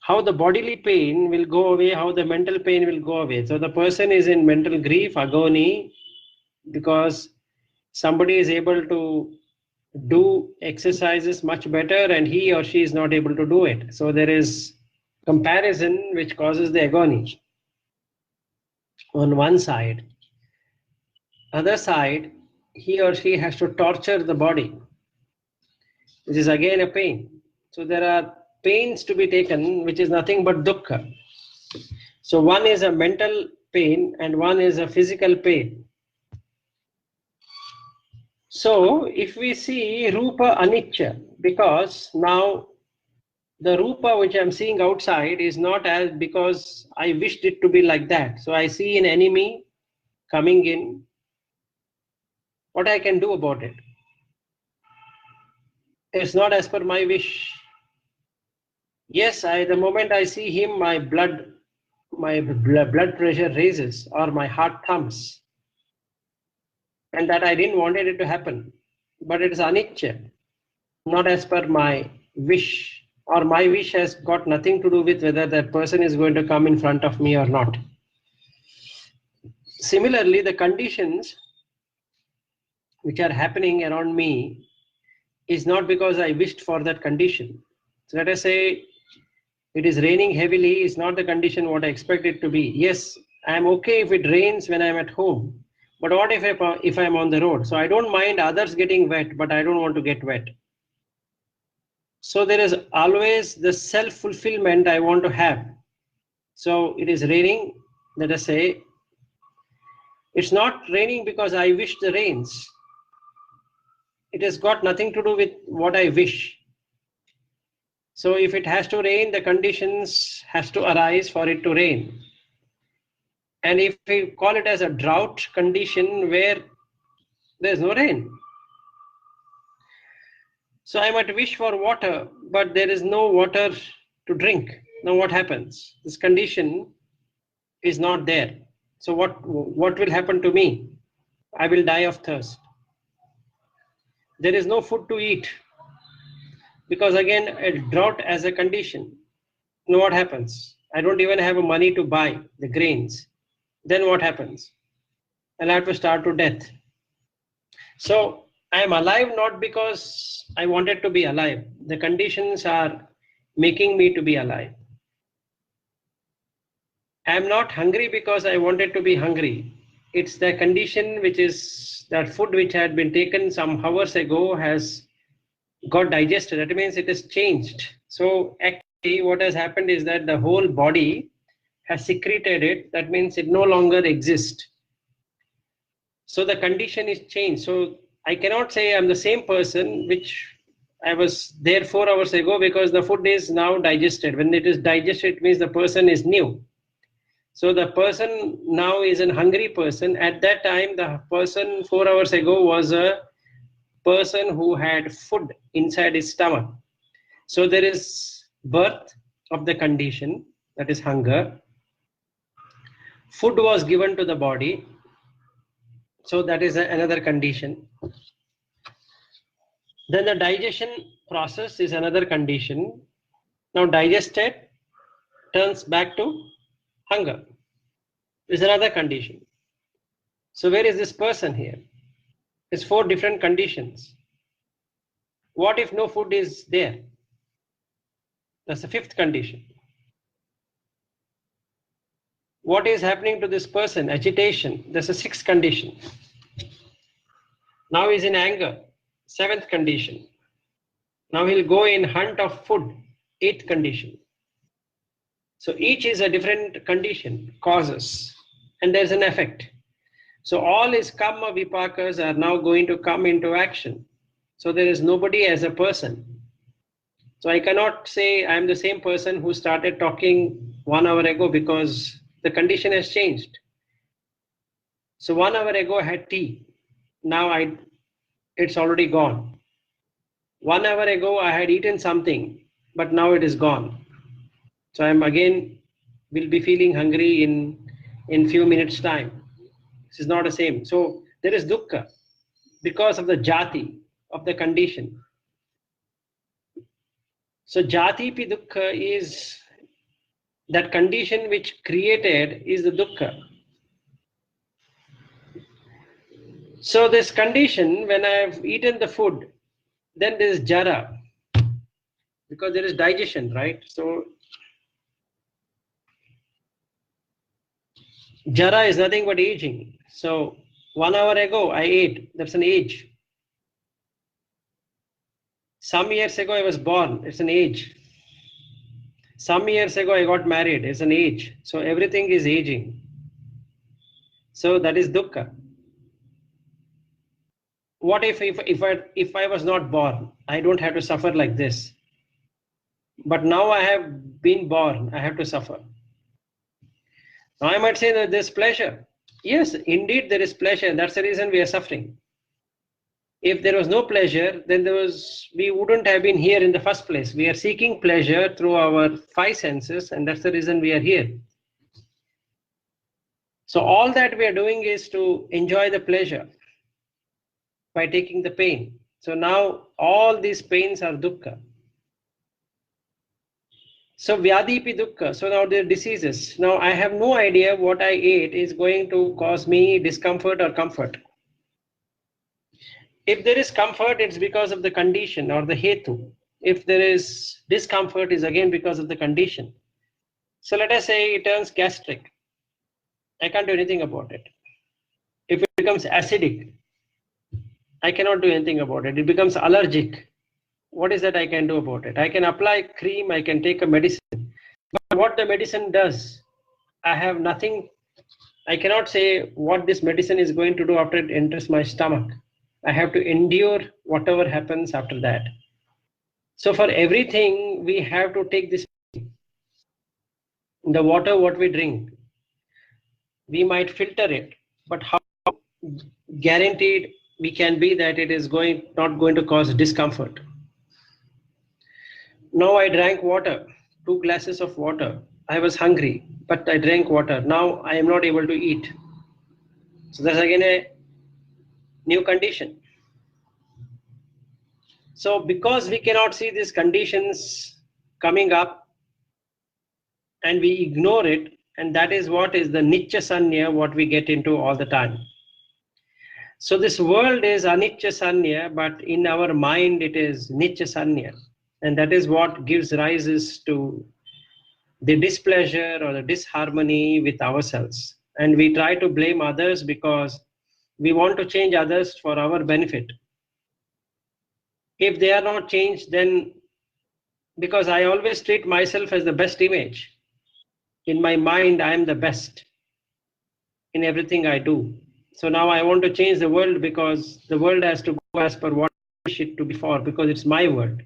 how the bodily pain will go away, how the mental pain will go away. So the person is in mental grief, agony, because Somebody is able to do exercises much better and he or she is not able to do it. So there is comparison which causes the agony on one side. Other side, he or she has to torture the body, which is again a pain. So there are pains to be taken, which is nothing but dukkha. So one is a mental pain and one is a physical pain. So if we see Rupa Anicca, because now the Rupa which I'm seeing outside is not as because I wished it to be like that. So I see an enemy coming in. What I can do about it? It's not as per my wish. Yes, the moment I see him, my blood pressure raises or my heart thumps. And that I didn't want it to happen. But it is anicca, not as per my wish, or my wish has got nothing to do with whether that person is going to come in front of me or not. Similarly, the conditions which are happening around me is not because I wished for that condition. So let us say it is raining heavily, is not the condition what I expect it to be. Yes, I am okay if it rains when I am at home. But what if I am on the road? So I don't mind others getting wet, but I don't want to get wet. So there is always the self-fulfillment I want to have. So it is raining, let us say. It's not raining because I wish the rains. It has got nothing to do with what I wish. So if it has to rain, the conditions has to arise for it to rain. And if we call it as a drought condition where there is no rain. So I might wish for water, but there is no water to drink. Now what happens? This condition is not there. So what will happen to me? I will die of thirst. There is no food to eat. Because again, a drought as a condition. Now what happens? I don't even have money to buy the grains. Then what happens? I'll have to starve to death. So I am alive not because I wanted to be alive. The conditions are making me to be alive. I am not hungry because I wanted to be hungry. It's the condition which is that food which had been taken some hours ago has got digested. That means it has changed. So actually what has happened is that the whole body has secreted it. That means it no longer exists. So the condition is changed. So I cannot say I'm the same person which I was there 4 hours ago because the food is now digested. When it is digested, it means the person is new. So the person now is a hungry person. At that time, the person 4 hours ago was a person who had food inside his stomach. So there is birth of the condition, that is hunger. Food was given to the body. So that is another condition. Then the digestion process is another condition. Now digested turns back to hunger. Is another condition. So where is this person here? It's 4 different conditions. What if no food is there? That's the 5th condition. What is happening to this person? Agitation. That's a 6th condition. Now he's in anger. 7th condition. Now he'll go in hunt of food. 8th condition. So each is a different condition, causes, and there's an effect. So all his karma vipakas are now going to come into action. So there is nobody as a person. So I cannot say I'm the same person who started talking 1 hour ago because the condition has changed. So 1 hour ago I had tea. Now it's already gone. 1 hour ago I had eaten something, but now it is gone. So I'm again will be feeling hungry in few minutes time. This is not the same. So there is dukkha because of the jati of the condition. So jati pi dukkha is that condition which created is the dukkha. So this condition, when I've eaten the food, then there is jara, because there is digestion, right? So jara is nothing but aging. So 1 hour ago I ate, that's an age. Some years ago I was born, it's an age. Some years ago I got married, it's an age. So everything is aging. So that is dukkha. What if I was not born? I don't have to suffer like this. But now I have been born, I have to suffer. Now I might say that there's pleasure. Yes, indeed there is pleasure. That's the reason we are suffering. If there was no pleasure, then we wouldn't have been here in the first place. We are seeking pleasure through our 5 senses, and that's the reason we are here. So all that we are doing is to enjoy the pleasure by taking the pain. So now all these pains are dukkha. So vyadipi dukkha. So now there are diseases. Now I have no idea what I ate is going to cause me discomfort or comfort. If there is comfort, it's because of the condition or the hetu. If there is discomfort, is again because of the condition. So let us say it turns gastric. I can't do anything about it. If it becomes acidic, I cannot do anything about it. It becomes allergic. What is that I can do about it? I can apply cream, I can take a medicine. But what the medicine does, I have nothing. I cannot say what this medicine is going to do after it enters my stomach. I have to endure whatever happens after that. So for everything, we have to take this. The water, what we drink, we might filter it, but how guaranteed we can be that it is not going to cause discomfort? Now I drank water, 2 glasses of water. I was hungry, but I drank water. Now I am not able to eat. So that's again a new condition. So because we cannot see these conditions coming up and we ignore it, and that is what is the nitya sanya, what we get into all the time. So this world is anitya sanya, but in our mind it is nitya sanya. And that is what gives rises to the displeasure or the disharmony with ourselves. And we try to blame others because we want to change others for our benefit. If they are not changed, then because I always treat myself as the best image. In my mind, I am the best in everything I do. So now I want to change the world because the world has to go as per what I wish it to be for, because it's my world.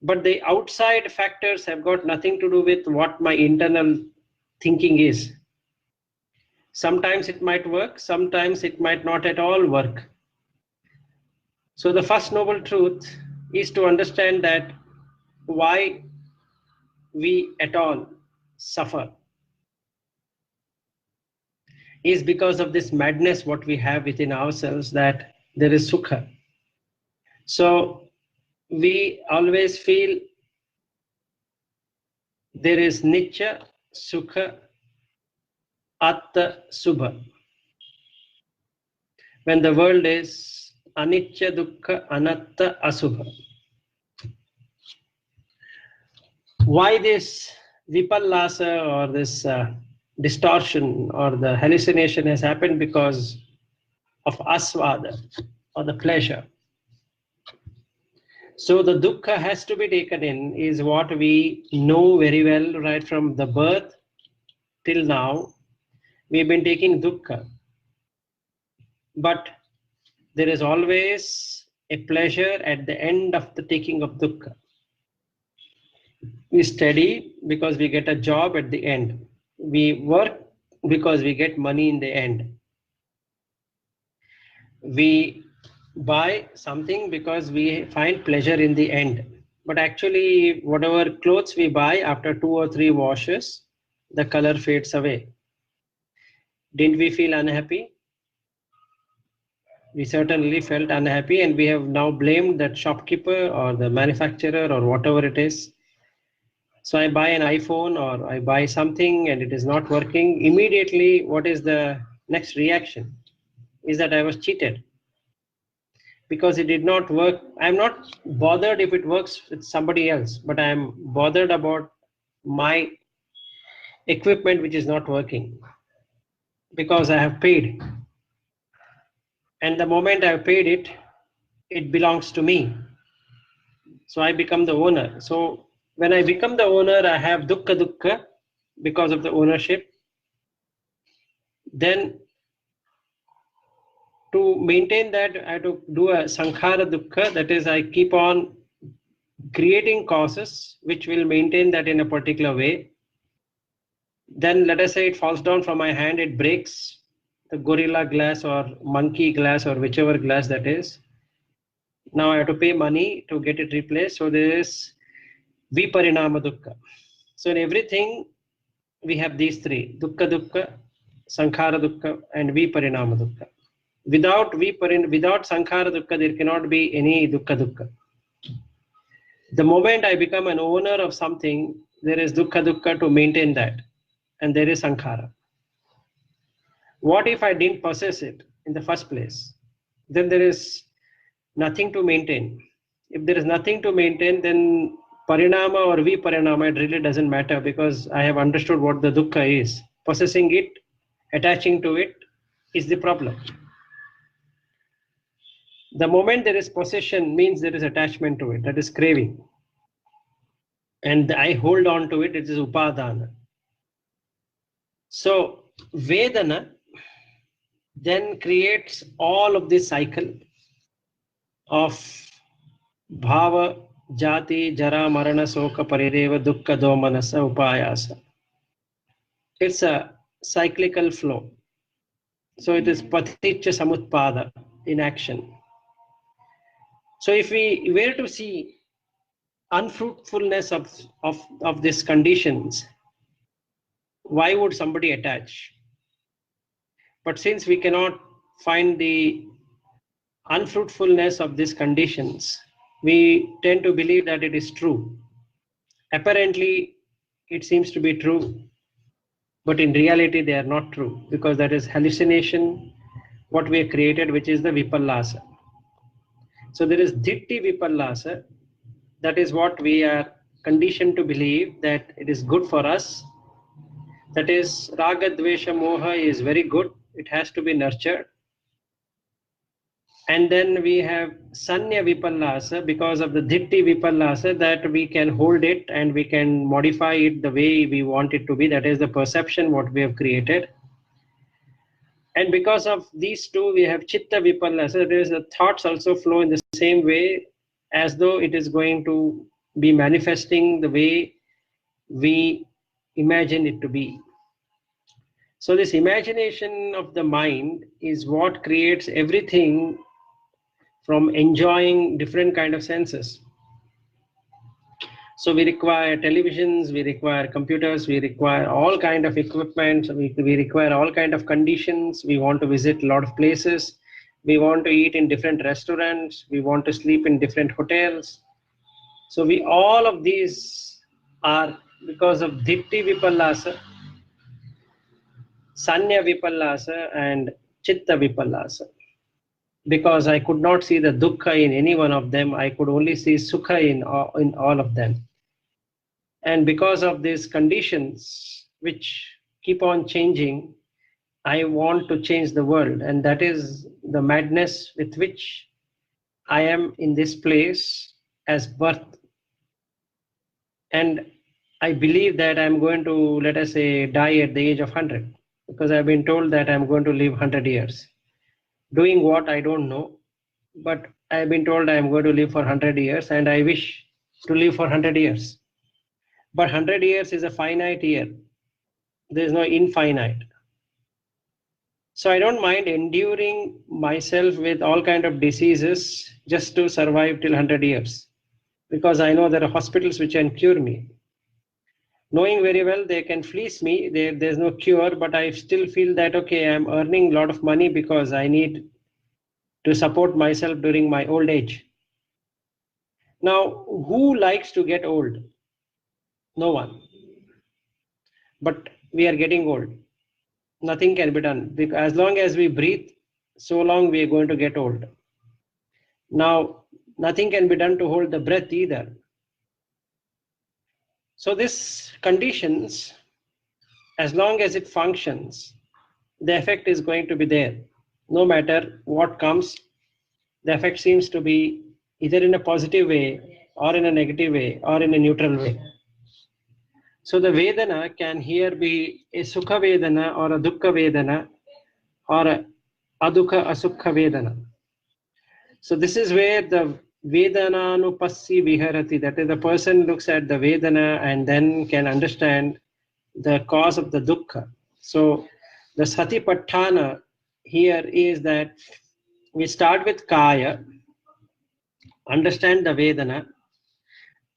But the outside factors have got nothing to do with what my internal thinking is. Sometimes it might work, sometimes it might not at all work. So the first noble truth is to understand that why we at all suffer is because of this madness what we have within ourselves, that there is sukha. So we always feel there is nitya, sukha, atta, subha. When the world is anitya, dukkha, anatta, asubha. Why this vipallasa or this distortion or the hallucination has happened? Because of asvada or the pleasure. So the dukkha has to be taken in, is what we know very well right from the birth till now. We've been taking dukkha. But there is always a pleasure at the end of the taking of dukkha. We study because we get a job at the end. We work because we get money in the end. We buy something because we find pleasure in the end. But actually, whatever clothes we buy, after 2 or 3 washes, the color fades away. Didn't we feel unhappy? We certainly felt unhappy, and we have now blamed that shopkeeper or the manufacturer or whatever it is. So I buy an iPhone or I buy something and it is not working. Immediately, what is the next reaction? is that I was cheated because it did not work. I'm not bothered if it works with somebody else, but I'm bothered about my equipment which is not working because I have paid. And the moment I've paid it, it belongs to me. So I become the owner. So when I become the owner, I have dukkha dukkha because of the ownership. Then to maintain that, I have to do a sankhara dukkha, that is, I keep on creating causes which will maintain that in a particular way. Then let us say it falls down from my hand, it breaks the gorilla glass or monkey glass or whichever glass that is. Now I have to pay money to get it replaced. So there is viparinama dukkha. So in everything we have these three: dukkha dukkha, sankhara dukkha, and viparinama dukkha. Without sankhara dukkha, there cannot be any dukkha dukkha. The moment I become an owner of something, there is dukkha dukkha to maintain that, and there is sankhara. What if I didn't possess it in the first place? Then there is nothing to maintain. If there is nothing to maintain, then parinama or viparinama, it really doesn't matter because I have understood what the dukkha is. Possessing it, attaching to it is the problem. The moment there is possession means there is attachment to it, that is craving. And I hold on to it, it is upadana. So Vedana then creates all of this cycle of bhava, jati, jara, marana, soka, parireva, dukkha, domanasa, upayasa. It's a cyclical flow. So it is paticca samutpada in action. So if we were to see unfruitfulness of these conditions, why would somebody attach? But since we cannot find the unfruitfulness of these conditions, we tend to believe that it is true. Apparently, it seems to be true, but in reality, they are not true because that is hallucination, what we have created, which is the vipallasa. So there is ditti vipallasa. That is what we are conditioned to believe that it is good for us. That is, raga, dvesha, moha is very good. It has to be nurtured. And then we have sanya vipallasa because of the ditti vipallasa, that we can hold it and we can modify it the way we want it to be. That is the perception what we have created. And because of these two, we have chitta vipallasa. There is the thoughts also flow in the same way, as though it is going to be manifesting the way we imagine it to be. So this imagination of the mind is what creates everything from enjoying different kind of senses. So we require televisions, we require computers, we require all kind of equipment, we require all kind of conditions. We want to visit a lot of places. We want to eat in different restaurants. We want to sleep in different hotels. So all of these are because of ditti vipallasa, sanya vipallasa, and chitta vipallasa. Because I could not see the dukkha in any one of them, I could only see sukha in all of them. And because of these conditions which keep on changing, I want to change the world. And that is the madness with which I am in this place as birth. And I believe that I'm going to, let us say, die at the age of 100, because I've been told that I'm going to live 100 years. Doing what, I don't know, but I've been told I'm going to live for 100 years, and I wish to live for 100 years. But 100 years is a finite year. There is no infinite. So I don't mind enduring myself with all kind of diseases just to survive till 100 years. Because I know there are hospitals which can cure me. Knowing very well they can fleece me, there's no cure, but I still feel that, okay, I'm earning a lot of money because I need to support myself during my old age. Now, who likes to get old? No one. But we are getting old. Nothing can be done. Because as long as we breathe, so long we are going to get old. Now, nothing can be done to hold the breath either. So this conditions, as long as it functions, the effect is going to be there. No matter what comes, the effect seems to be either in a positive way or in a negative way or in a neutral way. So the Vedana can here be a Sukha Vedana or a Dukkha Vedana or a Adukha Asukha Vedana. So this is where the Vedananupassi Viharati, that is, the person looks at the Vedana and then can understand the cause of the Dukkha. So the Satipatthana here is that we start with Kaya, understand the Vedana,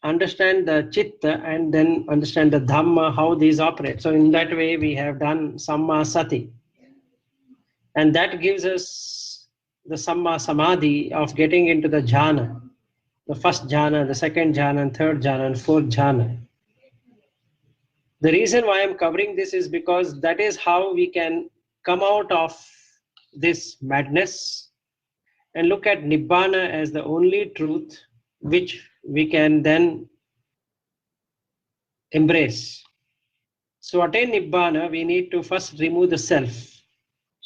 understand the Chitta, and then understand the Dhamma, how these operate. So in that way we have done Samma Sati. And that gives us the Samma Samadhi of getting into the jhana, the first jhana, the second jhana, and third jhana, and fourth jhana. The reason why I'm covering this is because that is how we can come out of this madness and look at Nibbana as the only truth which we can then embrace. So attain Nibbana, we need to first remove the self,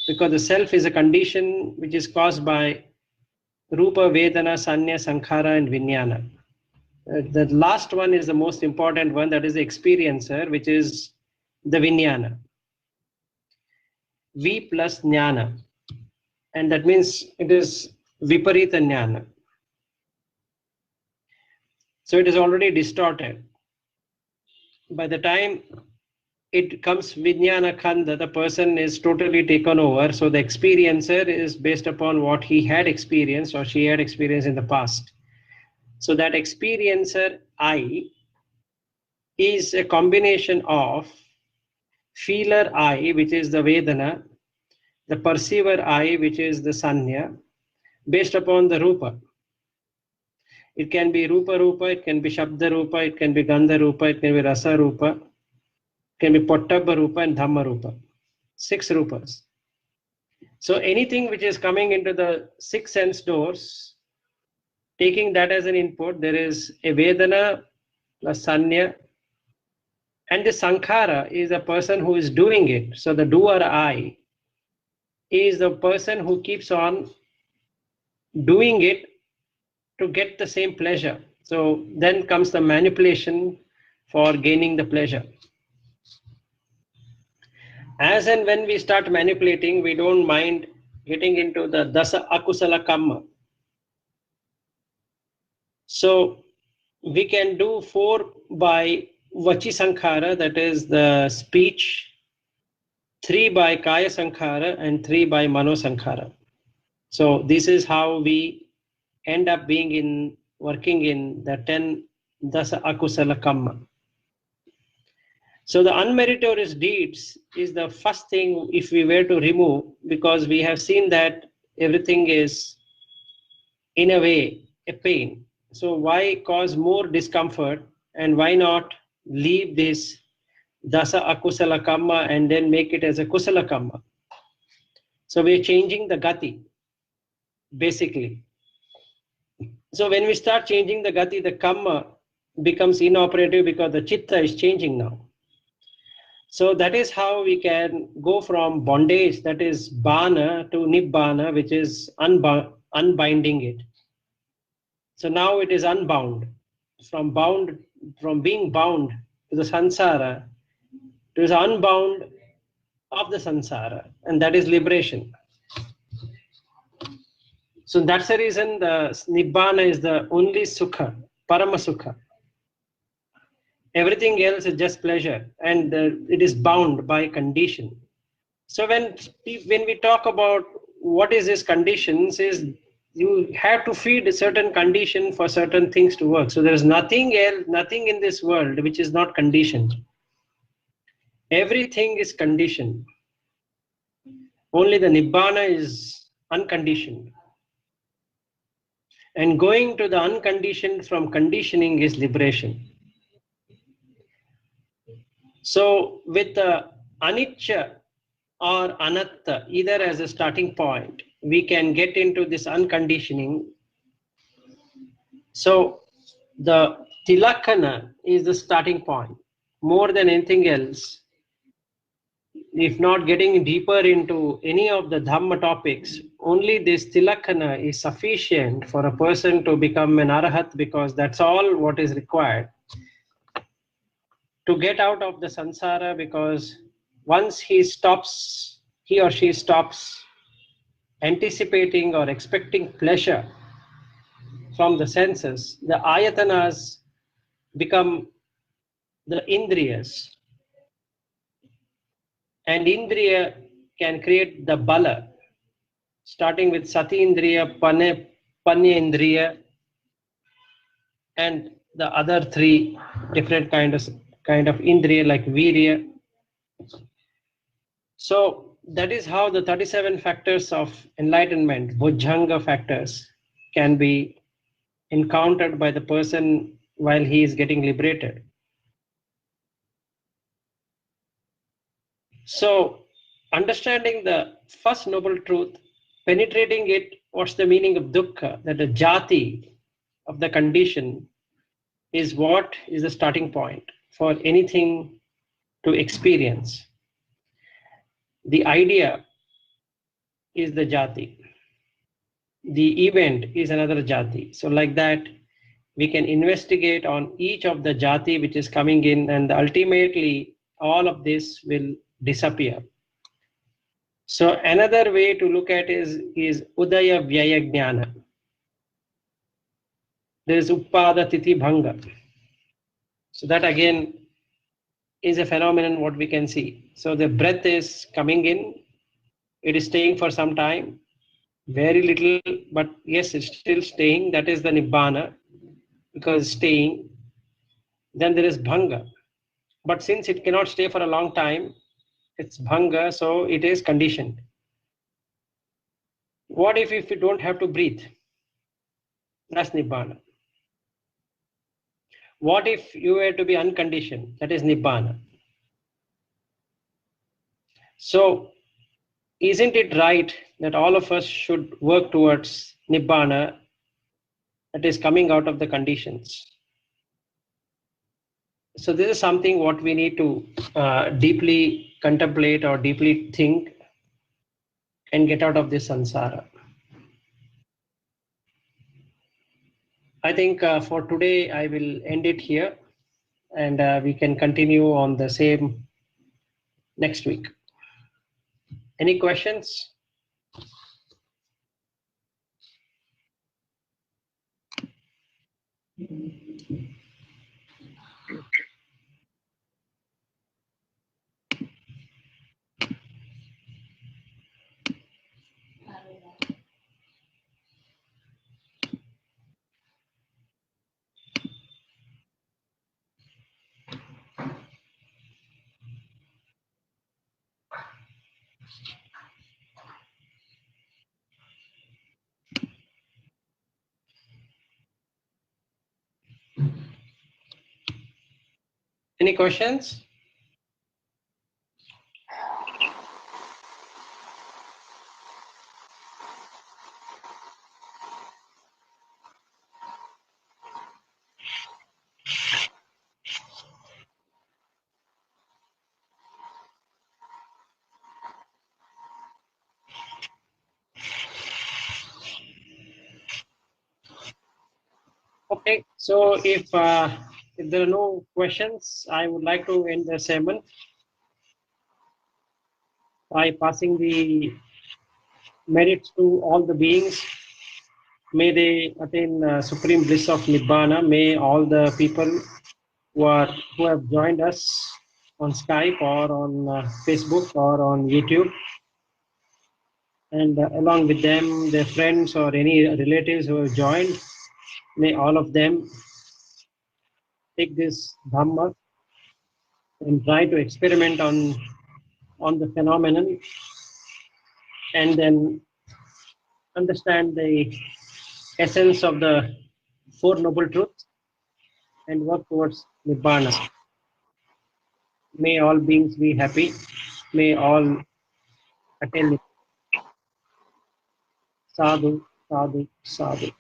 because the self is a condition which is caused by Rupa, Vedana, Sanya, Sankhara, and Vijnana. The last one is the most important one, that is the experiencer, which is the Vijnana. V plus Jnana. And that means it is Viparita Jnana. So it is already distorted. By the time it comes Vijnana Khanda, the person is totally taken over. So the experiencer is based upon what he had experienced or she had experienced in the past. So that experiencer I is a combination of feeler I, which is the Vedana, the perceiver I, which is the Sanya, based upon the Rupa. It can be Rupa Rupa, it can be Shabda Rupa, it can be Gandha Rupa, it can be Rasa Rupa, it can be Pottabha Rupa and Dhamma Rupa. 6 Rupas. So anything which is coming into the 6 sense doors, taking that as an input, there is a Vedana plus Sanya, and the Sankhara is a person who is doing it. So the doer I is the person who keeps on doing it to get the same pleasure. So then comes the manipulation for gaining the pleasure. As and when we start manipulating, we don't mind getting into the Dasa Akusala Kamma. So we can do 4 by Vachi Sankhara, that is the speech, 3 by Kaya Sankhara, and 3 by Mano Sankhara. So this is how we end up being working in the 10 Dasa Akusala Kamma. So the unmeritorious deeds is the first thing if we were to remove, because we have seen that everything is in a way a pain. So why cause more discomfort, and why not leave this Dasa Akusala Kamma and then make it as a Kusala Kamma? So we're changing the Gati, basically. So when we start changing the Gati, the Kamma becomes inoperative because the Chitta is changing now. So that is how we can go from bondage, that is Bana, to Nibbana, which is unbinding it. So now it is unbound. From being bound to the samsara, to the unbound of the samsara, and that is liberation. So that's the reason the Nibbana is the only Sukha, Parama Sukha. Everything else is just pleasure, and it is bound by condition. So when we talk about what is this conditions, is you have to feed a certain condition for certain things to work. So there is nothing else, nothing in this world which is not conditioned. Everything is conditioned. Only the Nibbana is unconditioned. And going to the unconditioned from conditioning is liberation. So with the anicca or anatta, either as a starting point, we can get into this unconditioning. So the tilakana is the starting point. More than anything else, if not getting deeper into any of the Dhamma topics, only this tilakana is sufficient for a person to become an arahat, because that's all what is required to get out of the samsara. Because once he or she stops anticipating or expecting pleasure from the senses, the ayatanas become the indriyas, and indriya can create the bala, starting with sati indriya, panya indriya, and the other three different kind of indriya like virya. So that is how the 37 factors of enlightenment, bhujanga factors, can be encountered by the person while he is getting liberated. So understanding the first noble truth, penetrating it, what's the meaning of dukkha, that the jati of the condition is what is the starting point for anything to experience. The idea is the jati. The event is another jati. So like that, we can investigate on each of the jati which is coming in, and ultimately all of this will disappear. So another way to look at is udaya vyaya jnana. There is upada titi bhanga. So that again is a phenomenon what we can see. So the breath is coming in, it is staying for some time, very little, but yes, it's still staying. That is the nibbana, because staying. Then there is bhanga, but since it cannot stay for a long time, it's bhanga, so it is conditioned. What if you don't have to breathe? That's nibbana. What if you were to be unconditioned? That is nibbana. So isn't it right that all of us should work towards nibbana, that is coming out of the conditions? So this is something what we need to deeply contemplate or deeply think and get out of this samsara. I think for today I will end it here, and we can continue on the same next week. Any questions? Any questions? Okay, so if there are no questions, I would like to end the sermon by passing the merits to all the beings. May they attain supreme bliss of Nibbana. May all the people who have joined us on Skype or on Facebook or on YouTube, and along with them, their friends or any relatives who have joined, may all of them take this Dhamma and try to experiment on the phenomenon, and then understand the essence of the Four Noble Truths and work towards Nibbana. May all beings be happy. May all attend it. Sadhu, sadhu, sadhu.